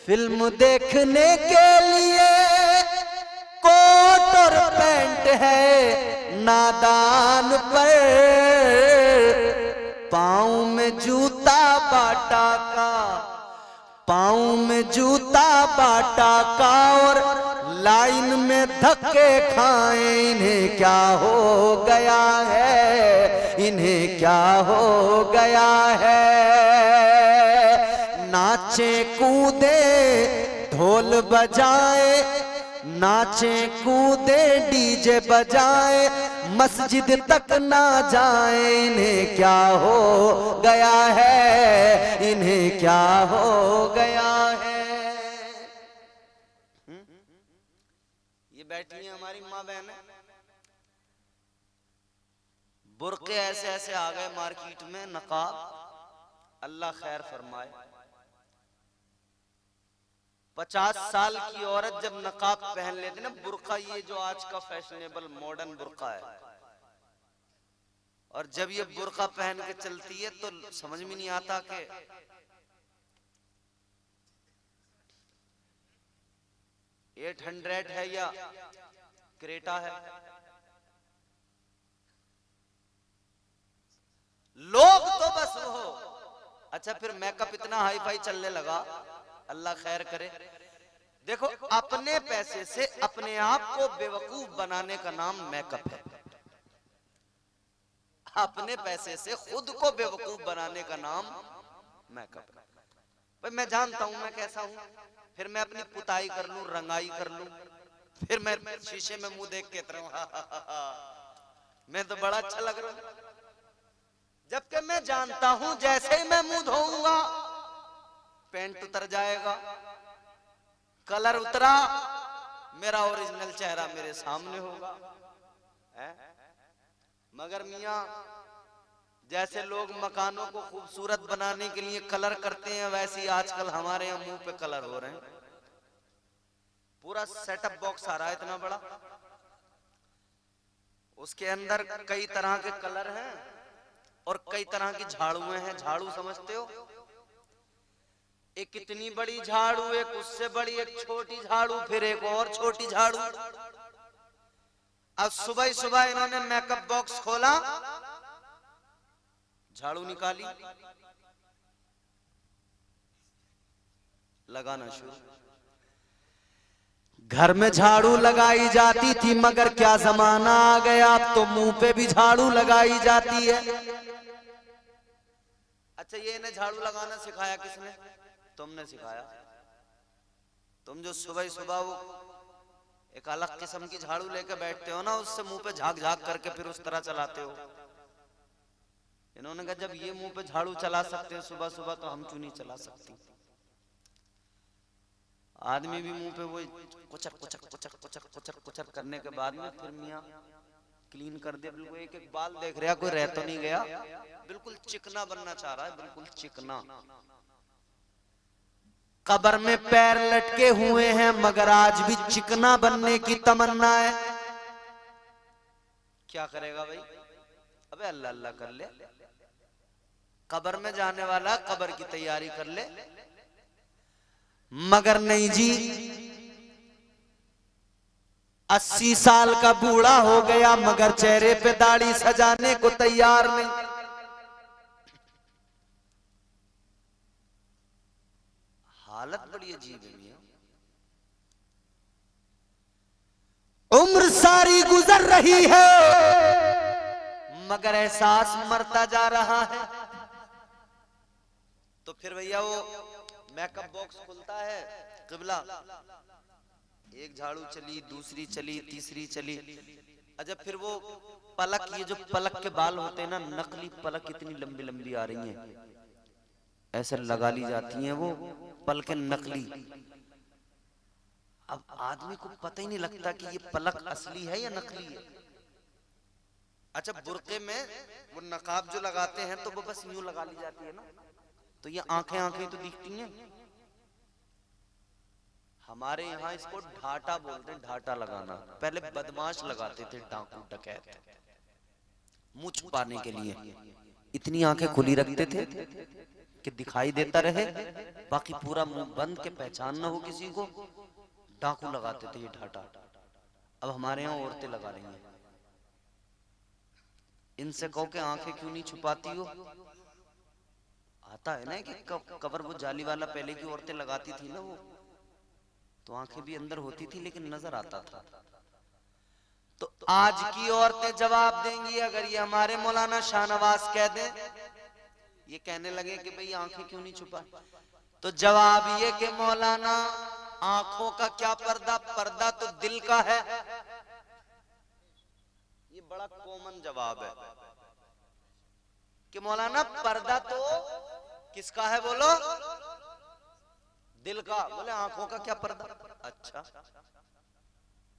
फिल्म देखने के लिए कोट और पैंट है नादान पर। पाँव में जूता बाटा का, पाँव में जूता बाटा का, और लाइन में धक्के खाए। इन्हें क्या हो गया है, इन्हें क्या हो गया है। नाचे कूदे ढोल बजाए, नाचे कूदे डीजे बजाए, मस्जिद तक ना जाए। इन्हें क्या हो गया है, इन्हें क्या हो गया है। ये बैठी है हमारी माँ बहन, बुर्के ऐसे ऐसे आ गए मार्केट में, नकाब, अल्लाह खैर फरमाए। 50 साल की औरत जब नकाब पहन लेती ना, बुर्का, ये जो आज का फैशनेबल मॉडर्न बुर्का है, और जब ये बुर्का पहन के चलती है तो समझ में नहीं आता कि ये 800 है या क्रेटा है। लोग तो बस वो, अच्छा फिर मेकअप इतना हाई फाई चलने लगा, अल्लाह खैर करे। देखो, अपने पैसे से अपने आप को बेवकूफ बनाने का नाम मेकअप है। अपने पैसे से खुद को बेवकूफ बनाने का नाम मेकअप है। भाई मैं जानता हूं मैं कैसा हूं, फिर मैं अपनी पुताई कर लूं, रंगाई कर लूं, फिर मैं शीशे में मुंह देख के मैं तो बड़ा अच्छा लग रहा हूं। जबकि मैं जानता हूं जैसे ही मैं मुंह धोऊंगा पेंट उतर जाएगा, कलर उतरा, मेरा ओरिजिनल चेहरा मेरे सामने होगा। मगर मियां, जैसे लोग मकानों को खूबसूरत बनाने के लिए कलर करते हैं, वैसे ही आजकल हमारे यहाँ मुंह पे कलर हो रहे हैं। पूरा सेटअप बॉक्स आ रहा है इतना बड़ा, उसके अंदर कई तरह के कलर हैं और कई तरह की झाड़ुएं हैं। झाड़ू समझते हो? एक इतनी बड़ी झाड़ू, एक उससे बड़ी, एक छोटी झाड़ू, फिर एक और छोटी झाड़ू। अब सुबह ही सुबह इन्होंने मेकअप बॉक्स खोला, झाड़ू निकाली, लगाना शुरू। घर में झाड़ू लगाई जाती थी, मगर क्या जमाना आ गया, अब तो मुंह पे भी झाड़ू लगाई जाती है। अच्छा, ये इन्हें झाड़ू लगाना सिखाया किसने? तुमने सिखाया। तुम जो सुबह सुबह वो एक अलग किस्म की झाड़ू लेकर बैठते हो ना, उससे मुंह पे झाग झाग करके फिर उस तरह चलाते हो। इन्होंने कहा जब ये मुंह पे झाड़ू चला सकते हैं सुबह सुबह, तो हम क्यों नहीं चला सकते? आदमी भी मुंह पे वो कुचर कुचर कुचर कुचर कुचर कुचर करने के बाद में फिर मियाँ क्लीन कर दे। बिल्कुल एक एक बाल देख रहा, कोई रह तो नहीं गया, बिल्कुल चिकना बनना चाह रहा है, बिल्कुल चिकना। कब्र में पैर लटके हुए हैं, मगर आज भी चिकना बनने की तमन्ना है। क्या करेगा भाई? अबे अल्लाह अल्लाह कर ले, कब्र में जाने वाला कब्र की तैयारी कर ले। मगर नहीं जी, 80 साल का बूढ़ा हो गया, मगर चेहरे पे दाढ़ी सजाने को तैयार नहीं। हालत बड़ी अजीब है मियां। उम्र सारी गुजर रही है, मगर एहसास मरता जा रहा है। तो फिर भैया वो मेकअप बॉक्स खुलता है, किबला, एक झाड़ू चली, दूसरी चली, तीसरी चली। अच्छा, फिर वो पलक, ये जो पलक के बाल होते हैं ना, नकली पलक इतनी लंबी लंबी आ रही हैं, ऐसे लगा ली जाती हैं वो पलकें नकली। अब आदमी को पता ही नहीं लगता कि ये पलक असली है या नकली है। अच्छा, बुर्के में वो नकाब जो लगाते हैं तो वो बस यूं लगा ली जाती है ना, तो ये आंखें आंखें तो दिखती हैं। हमारे यहाँ इसको ढाटा बोलते हैं, ढाटा लगाना। पहले बदमाश लगाते थे, डाकू डकैत, मुंह छुपाने के लिए इतनी आंखें खुली रखते थे कि दिखाई देता रहे, बाकी पूरा मुंह बंद के पहचान ना हो किसी को। डाकू लगाते थे ये ढाटा। अब हमारे यहाँ औरतें लगा रही हैं। इनसे कहो कि आंखें क्यों नहीं छुपाती हो? आता है ना कि कबर वो जाली वाला पहले की औरतें लगाती थी ना, वो तो आंखें भी अंदर होती थी लेकिन नजर आता था। तो आज की औरतें जवाब देंगी, अगर ये हमारे मौलाना शाहनवाज कह दें, ये कहने लगे कि भाई आंखें क्यों नहीं छुपा, तो जवाब ये कि मौलाना आंखों का क्या पर्दा, पर्दा तो दिल का है। ये बड़ा कॉमन जवाब है कि मौलाना पर्दा तो किसका है? बोलो, दिल का। बोले आंखों का क्या पर्दा? अच्छा,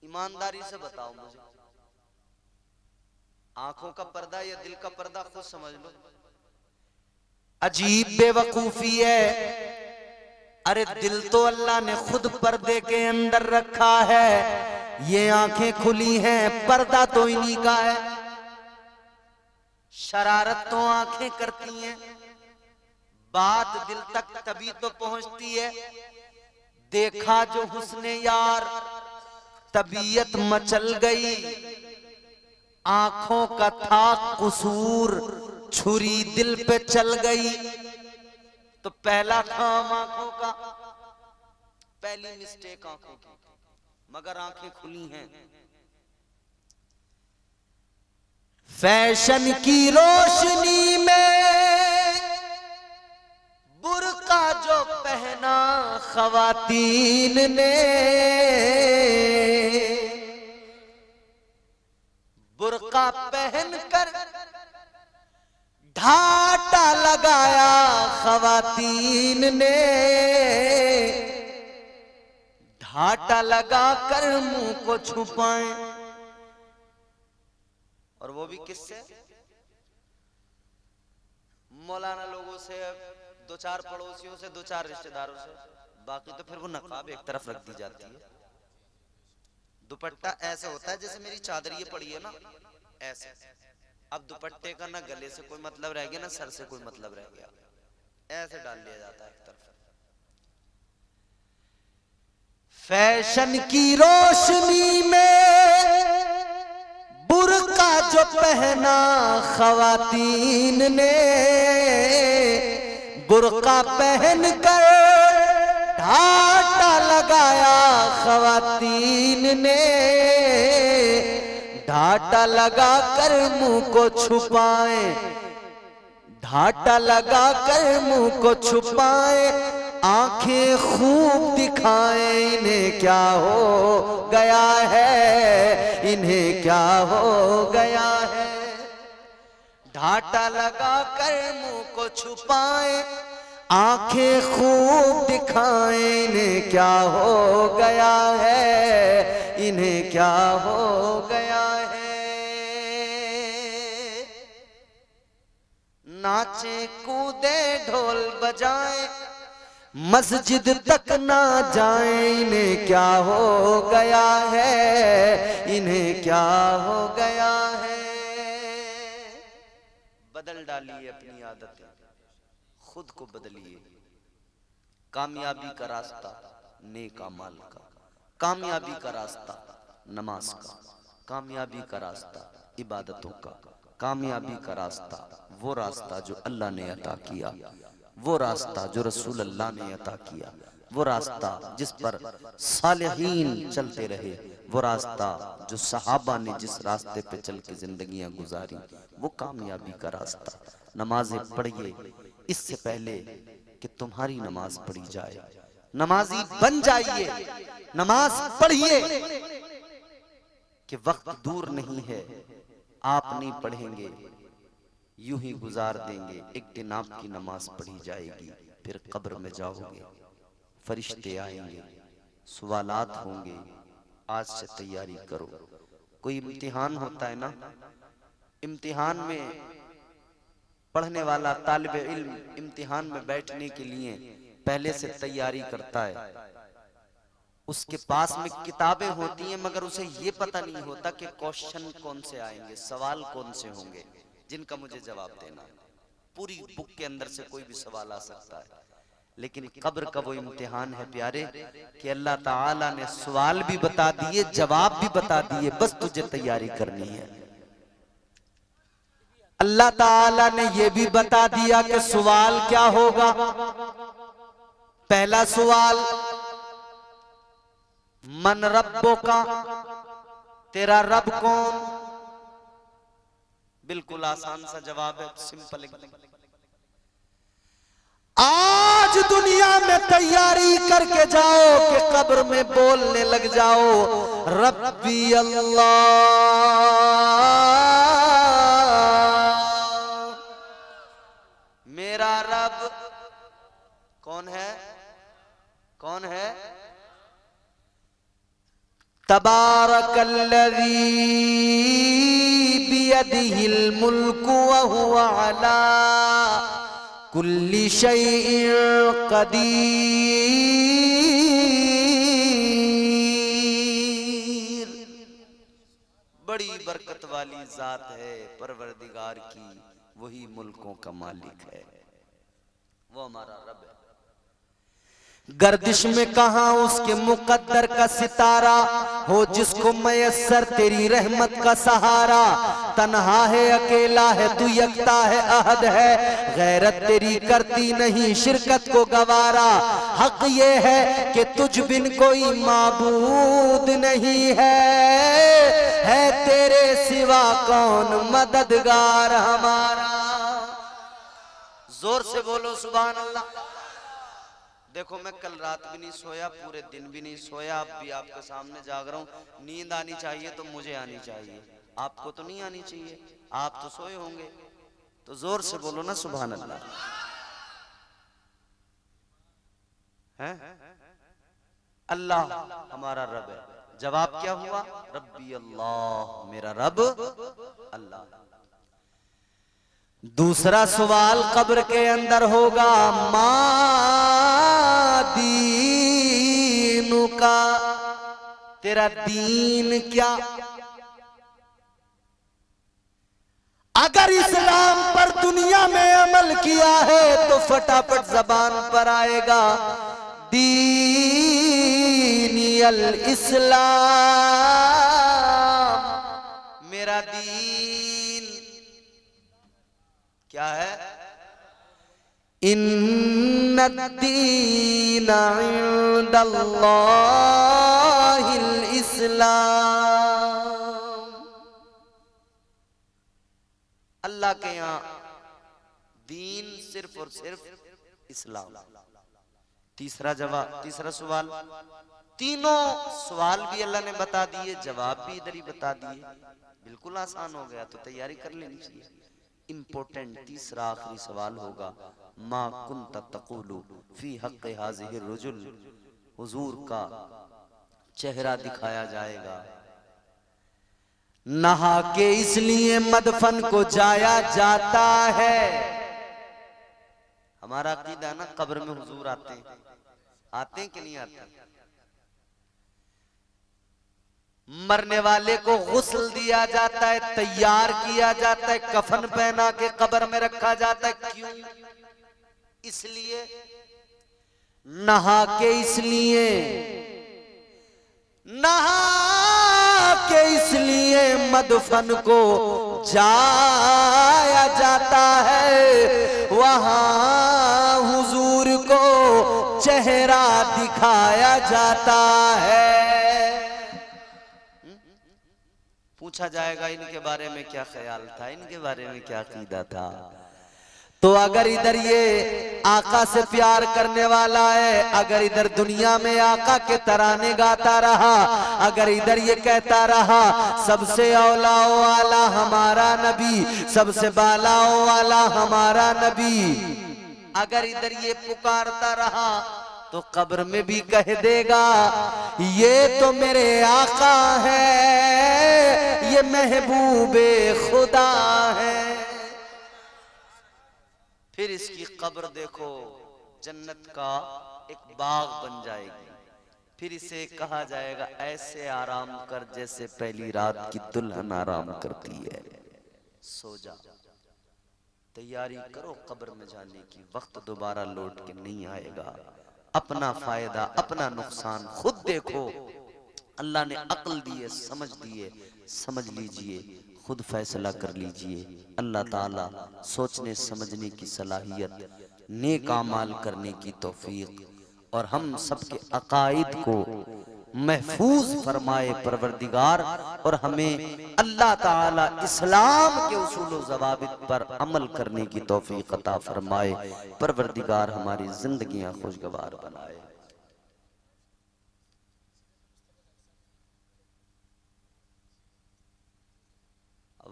ईमानदारी से बताओ मुझे, आंखों का पर्दा या दिल का पर्दा? खुद समझ लो। अजीब बेवकूफी है। अरे दिल तो अल्लाह ने खुद पर्दे के अंदर रखा है, ये आंखें खुली हैं, पर्दा तो इन्हीं का है। शरारत तो आंखें करती हैं, बात दिल तक तभी तो पहुंचती है। देखा जो हुस्ने यार, तबीयत मचल गई, आंखों का था कसूर, छुरी दिल पे चल गई। तो पहला काम आंखों का, पहली मिस्टेक आंखों की, मगर आंखें खुली हैं। फैशन की रोशनी में बुर्का बुर्का जो पहना ख्वातीन ने, बुर्का पहनकर ढाटा लगाया ख्वातीन ने, ढाटा लगाकर मुंह को छुपाए। और वो भी किससे? मौलाना लोगों से, दो चार पड़ोसियों से, दो चार रिश्तेदारों से। बाकी तो फिर वो नकाब एक तरफ रख दी जाती है। दुपट्टा ऐसा होता है जैसे मेरी चादर ये पड़ी है ना, ऐसे। अब दुपट्टे का ना गले से कोई मतलब रह गया ना सर से कोई मतलब रह गया, ऐसे डाल लिया जाता है एक तरफ। फैशन की रोशनी में बुर्का जो पहना ख्वातीन ने, बुर्का पहनकर ढाटा लगाया ख्वातीन ने, ढाटा लगाकर मुंह को छुपाए, ढाटा लगाकर मुंह को छुपाए, आंखें खूब दिखाए, इन्हें क्या हो गया है, इन्हें क्या हो गया है। ढाटा लगाकर मुंह को छुपाए, आंखें खूब दिखाए, इन्हें क्या हो गया है, इन्हें क्या हो गया है। नाचे कूदे ढोल बजाए, मस्जिद तक ना जाए, इन्हें क्या हो गया है, इन्हें क्या हो गया है। बदल डालिए अपनी आदतें, खुद को बदलिए। कामयाबी का रास्ता नेक अमाल का, कामयाबी का रास्ता नमाज का, कामयाबी का रास्ता इबादतों का, कामयाबी का रास्ता वो रास्ता जो अल्लाह ने अता किया, वो रास्ता जो रसूल अल्लाह ने अता किया, वो रास्ता जिस पर सालिहीन चलते रहे, वो रास्ता जो सहाबा ने जिस रास्ते पे चल के जिंदगियां गुजारी, वो कामयाबी का रास्ता। नमाजें पढ़िए इससे पहले कि तुम्हारी नमाज पढ़ी जाए। नमाजी बन जाइए, नमाज पढ़िए कि वक्त दूर नहीं है, आप नहीं पढ़ेंगे यूं ही गुजार देंगे। एक दिन आपकी नमाज पढ़ी जाएगी, फिर कब्र में जाओगे, फरिश्ते आएंगे, सवालात होंगे। आज से तैयारी करो। कोई इम्तिहान होता है ना, इम्तिहान में पढ़ने वाला तालिब इल्म इम्तिहान में बैठने के लिए पहले से तैयारी करता है। उसके पास में किताबें होती हैं, मगर उसे ये पता नहीं होता कि क्वेश्चन कौन से आएंगे, सवाल कौन से होंगे जिनका मुझे जवाब देना है। पूरी बुक के अंदर से कोई भी सवाल आ सकता है, लेकिन कब्र का वो इम्तिहान है प्यारे कि अल्लाह ताला ने सवाल भी बता दिए, जवाब भी बता दिए, बस तुझे तैयारी करनी है। अल्लाह ताला ने ये भी बता दिया कि सवाल क्या होगा। पहला सवाल, मन रब्बो का, तेरा रब कौन। बिल्कुल आसान सा जवाब है, सिंपल एकदम। आज दुनिया में तैयारी करके जाओ कि कब्र में बोलने लग जाओ, रब्बी अल्लाह, मेरा रब कौन है, कौन है। तबारकल्लज़ी बियदिहिल मुल्कु व हुवा अला कुल्ली शैइन कदीर। बड़ी बरकत वाली जात है परवरदिगार की, वही मुल्कों का मालिक है, वो हमारा रब है। गर्दिश में कहां उसके मुकद्दर का सितारा हो, जिसको मयस्सर तेरी रहमत का सहारा। तन्हा है, अकेला है, तू यकता है, अहद है, गैरत तेरी करती नहीं शिरकत को गवारा। हक ये है कि तुझ बिन कोई माबूद नहीं है तेरे सिवा कौन मददगार हमारा। जोर से बोलो सुभान अल्लाह। देखो मैं कल रात भी नहीं सोया, पूरे दिन भी नहीं सोया, अब भी आपके सामने जाग रहा हूँ। नींद आनी चाहिए तो मुझे आनी चाहिए, आपको तो नहीं आनी चाहिए। आप तो सोए होंगे, तो जोर से बोलो ना सुभान अल्लाह। हैं? अल्लाह हमारा रब है। जवाब क्या हुआ? रब्बी अल्लाह, मेरा रब अल्लाह। दूसरा सवाल कब्र के अंदर होगा, माँ दीनु का, तेरा दीन क्या? अगर इस्लाम पर दुनिया में अमल किया है तो फटाफट जबान पर आएगा दीनियल इस्लाम, मेरा दीन क्या है? इन्नद्दीन इंदल्लाहिल इस्लाम, अल्लाह के यहाँ दीन सिर्फ और सिर्फ इस्लाम। तीसरा सवाल, तीनों सवाल भी अल्लाह ने बता दिए, जवाब भी इधर ही बता दिए। बिल्कुल आसान हो गया, तो तैयारी कर लेनी चाहिए। इंपॉर्टेंट तीसरा आखिरी सवाल होगा, मा कुंत तक़ूलु फी हक़्क़ हाज़िहि रुजुल, हुजूर का चेहरा दिखाया जाएगा। नहा के इसलिए मदफन को जाया जाता है। हमारा अकीदा है ना, कब्र में हुजूर आते हैं कि नहीं आते? मरने वाले को गुस्ल दिया जाता है, तैयार किया जाता है, कफन पहना के कब्र में रखा जाता है। क्यों? इसलिए नहा के इसलिए मदफन को जाया जाता है, वहां हुजूर को चेहरा दिखाया जाता है। पूछा जाएगा इनके बारे में क्या ख्याल था, इनके बारे में क्या अकीदा था। तो अगर इधर ये आका से प्यार करने वाला है, अगर इधर दुनिया में आका के तराने गाता रहा, अगर इधर ये कहता रहा सबसे औलाओ वाला हमारा नबी, सबसे बालाओ वाला हमारा नबी, अगर इधर ये पुकारता रहा तो कब्र में भी कह देगा ये तो मेरे आका है, ये महबूबे खुदा है। फिर इसकी कब्र देखो जन्नत का एक बाग बन जाएगी। फिर इसे कहा जाएगा ऐसे आराम कर जैसे पहली रात की दुल्हन आराम करती है, सो जा। तैयारी करो कब्र में जाने की, वक्त दोबारा लौट के नहीं आएगा। अपना फायदा अपना नुकसान खुद देखो। अल्लाह ने अक्ल दी है, समझ दी है, समझ लीजिए, खुद फैसला कर लीजिए। अल्लाह ताला सोचने समझने की सलाहियत, नेक अमाल करने की तौफीक और हम सबके अकायद को महफूज फरमाए परवरदिगार, और हमें अल्लाह ताला इस्लाम के उसूल व ज़वाबित पर अमल करने की तौफीक अता फरमाए। परवरदिगार हमारी जिंदगियां खुशगवार बनाए।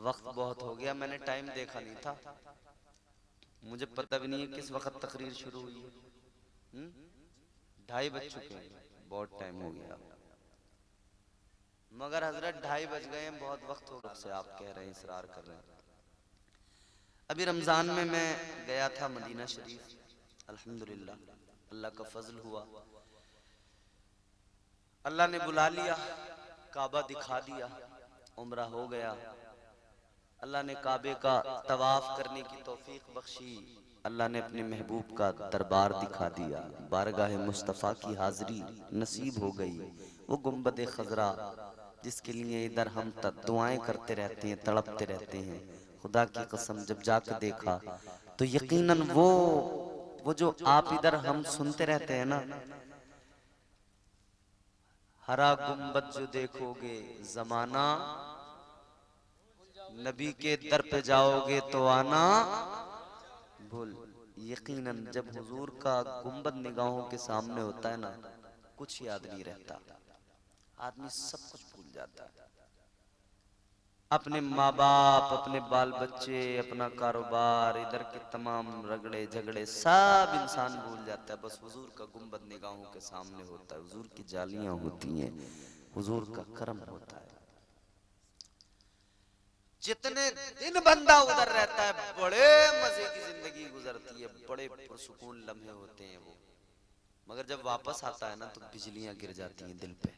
वक्त बहुत हो गया, मैंने टाइम देखा नहीं था, मुझे पता भी नहीं है किस वक्त तकरीर शुरू हुई है। 2:30 बज चुके हैं, बहुत टाइम हो गया। मगर हजरत 2:30 बज गए हैं, बहुत वक्त हो गया से आप कह रहे हैं, इसरार कर रहे हैं। अभी रमजान में मैं गया था मदीना शरीफ, अल्हम्दुलिल्लाह अल्लाह का फजल हुआ, अल्लाह ने बुला लिया, काबा दिखा दिया, उम्रा हो गया। अल्लाह ने काबे का तवाफ करने की तौफीक बख्शी, अल्लाह ने अपने महबूब का दरबार दिखा दिया, बारगाह मुस्तफ़ा की हाजिरी नसीब हो गई। वो गुंबद खजरा जिसके लिए इधर हम दुआएं करते रहते हैं, तड़पते रहते हैं, खुदा की कसम जब जाकर देखा तो यकीनन वो जो आप इधर हम सुनते रहते हैं ना, हरा गुंबद जो देखोगे जमाना, नबी के दर पे जाओगे तो आना भूल, यकीनन जब हुजूर का गुंबद निगाहों के सामने होता है ना, कुछ याद नहीं रहता, आदमी सब कुछ भूल जाता है। अपने माँ बाप, अपने बाल बच्चे, अपना कारोबार, इधर के तमाम रगड़े झगड़े सब इंसान भूल जाता है। बस हुजूर का गुंबद निगाहों के सामने होता है, हुजूर की जालियां होती हैं, हुजूर का करम होता है। जितने दिन बंदा उधर रहता है बड़े मजे की जिंदगी गुजरती है, बड़े पुरसुकून लम्हे होते हैं वो, मगर जब वापस आता है ना तो बिजलियां गिर जाती हैं दिल पे,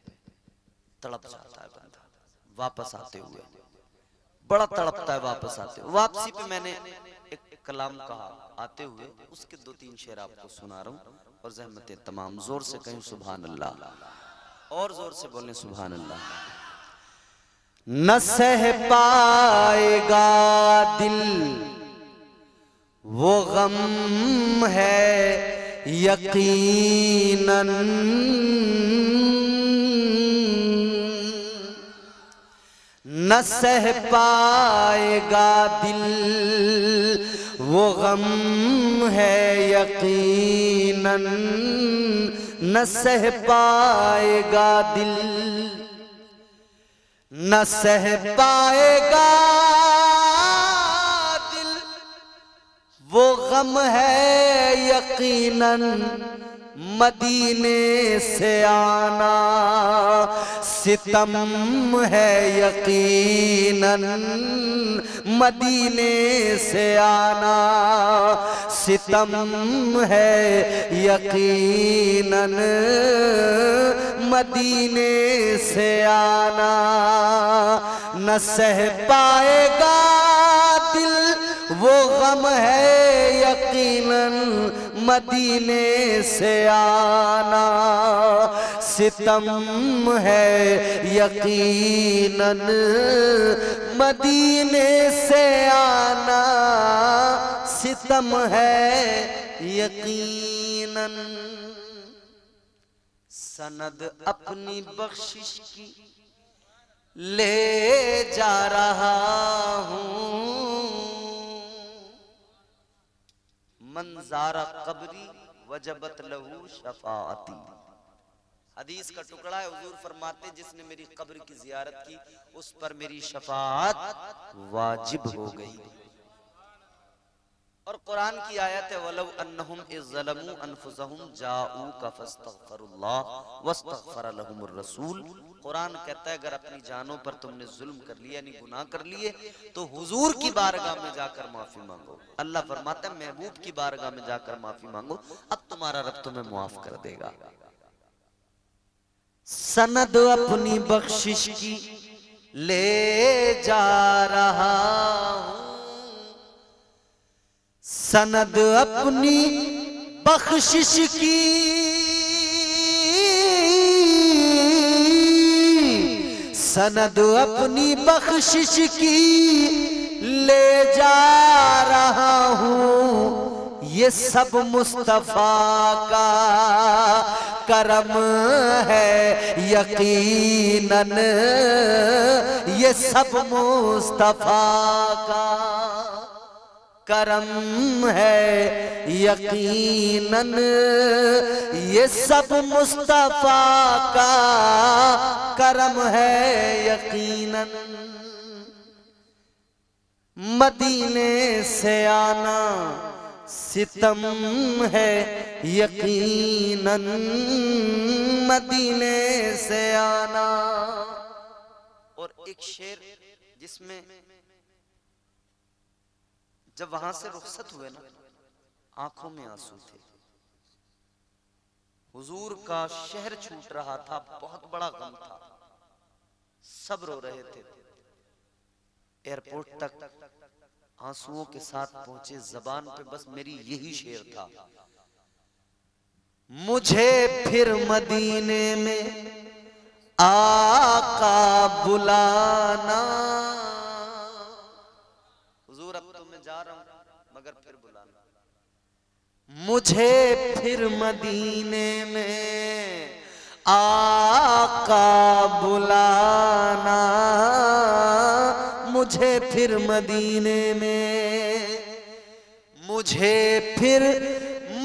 तड़प जाता है बंदा। वापस आते हुए बड़ा तड़पता है, वापस आते हुए। वापसी पे मैंने एक कलाम कहा आते हुए, उसके 2-3 शेर आपको सुना रहा हूँ, और ज़हमतें तमाम जोर से कहें सुभान अल्लाह, और जोर से बोलें सुभान अल्लाह। न सह पाएगा दिल वो गम है यकीनन, न सह पाएगा दिल वो गम है यकीनन, न सह पाएगा दिल, न सह पाएगा दिल वो गम है यकीनन, मदीने से आना सितम है यकीनन, मदीने से आना सितम है यकीनन, मदीने से आना। न सह पाएगा दिल वो गम है यकीनन, मदीने से आना सितम है यकीनन, मदीने से आना सितम है यकीनन। सनद अपनी बख्शिश की ले जा रहा हूँ, मंजारा कब्री वजबत लहू शफाअती। हदीस का टुकड़ा है, हुजूर फरमाते जिसने मेरी कब्र की जियारत की उस पर मेरी शफाअत वाजिब हो गई। और कुरान की आयत है, वलव अन्नहुम इज़ ज़लमू अनफुसहुम जाऊका फस्तगफरुल्लाह वस्तगफर लहुमुर रसूल। कुरान कहता है अगर अपनी जानों पर तुमने जुल्म कर लिया, यानी गुनाह कर लिए, तो हुजूर की बारगाह में जाकर माफी मांगो। अल्लाह फरमाता है महबूब की बारगाह में जाकर माफी मांगो, अब तुम्हारा रब तुम्हें मुआफ कर देगा। सनद अपनी बख्शिश की ले जा रहा हूं, सनद अपनी बख्शिश की सनद अपनी बख्शिश की ले जा रहा हूं, ये सब मुस्तफा का करम है यकीनन, ये सब मुस्तफा का करम है यकीनन, ये सब मुस्तफा का करम है यकीनन। मदीने से आना सितम है यकीनन, मदीने से आना। और एक शेर जिसमें जब वहां से रुखसत हुए ना, आंखों में आंसू थे, हुजूर का शहर छूट रहा था, बहुत बड़ा गम था, सब रो रहे थे। एयरपोर्ट तक आंसुओं के साथ पहुंचे, जबान पे बस मेरी यही शेर था, मुझे फिर मदीने में आका बुलाना। हुजूर अब तो मैं जा रहा हूं मगर फिर बुलाना। मुझे फिर मदीने में आका बुलाना, मुझे फिर मदीने में, मुझे मुझे फिर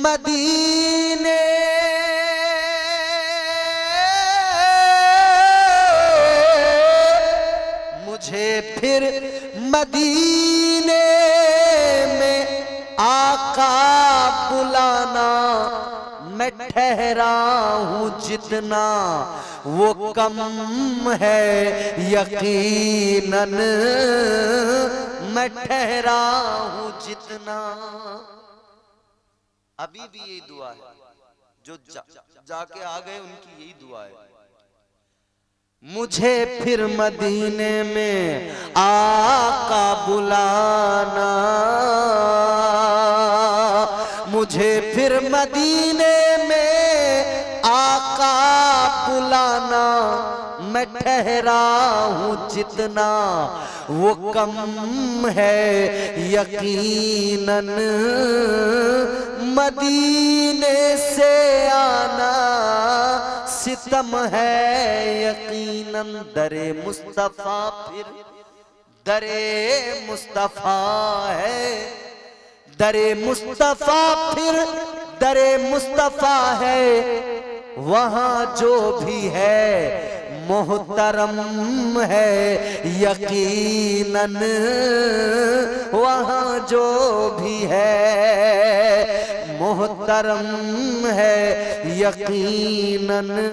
मदीने मुझे फिर मदीने में आका बुलाना, मैं ठहरा हूँ जितना वो कम है यकीनन, मैं ठहरा हूँ जितना। अभी भी यही दुआ है, जो जाके आ गए उनकी यही दुआ है। मुझे फिर मदीने में आका बुलाना, मुझे फिर मदीने में आका बुलाना, मैं ठहरा हूँ जितना वो कम है यकीनन, मदीने से आना सितम है यकीनन। दरे मुस्तफा फिर दरे मुस्तफा है, दरे मुस्तफा फिर दरे मुस्तफा है, वहां जो भी है मोहतरम है यकीनन, वहां जो भी है मोहतरम है यकीनन।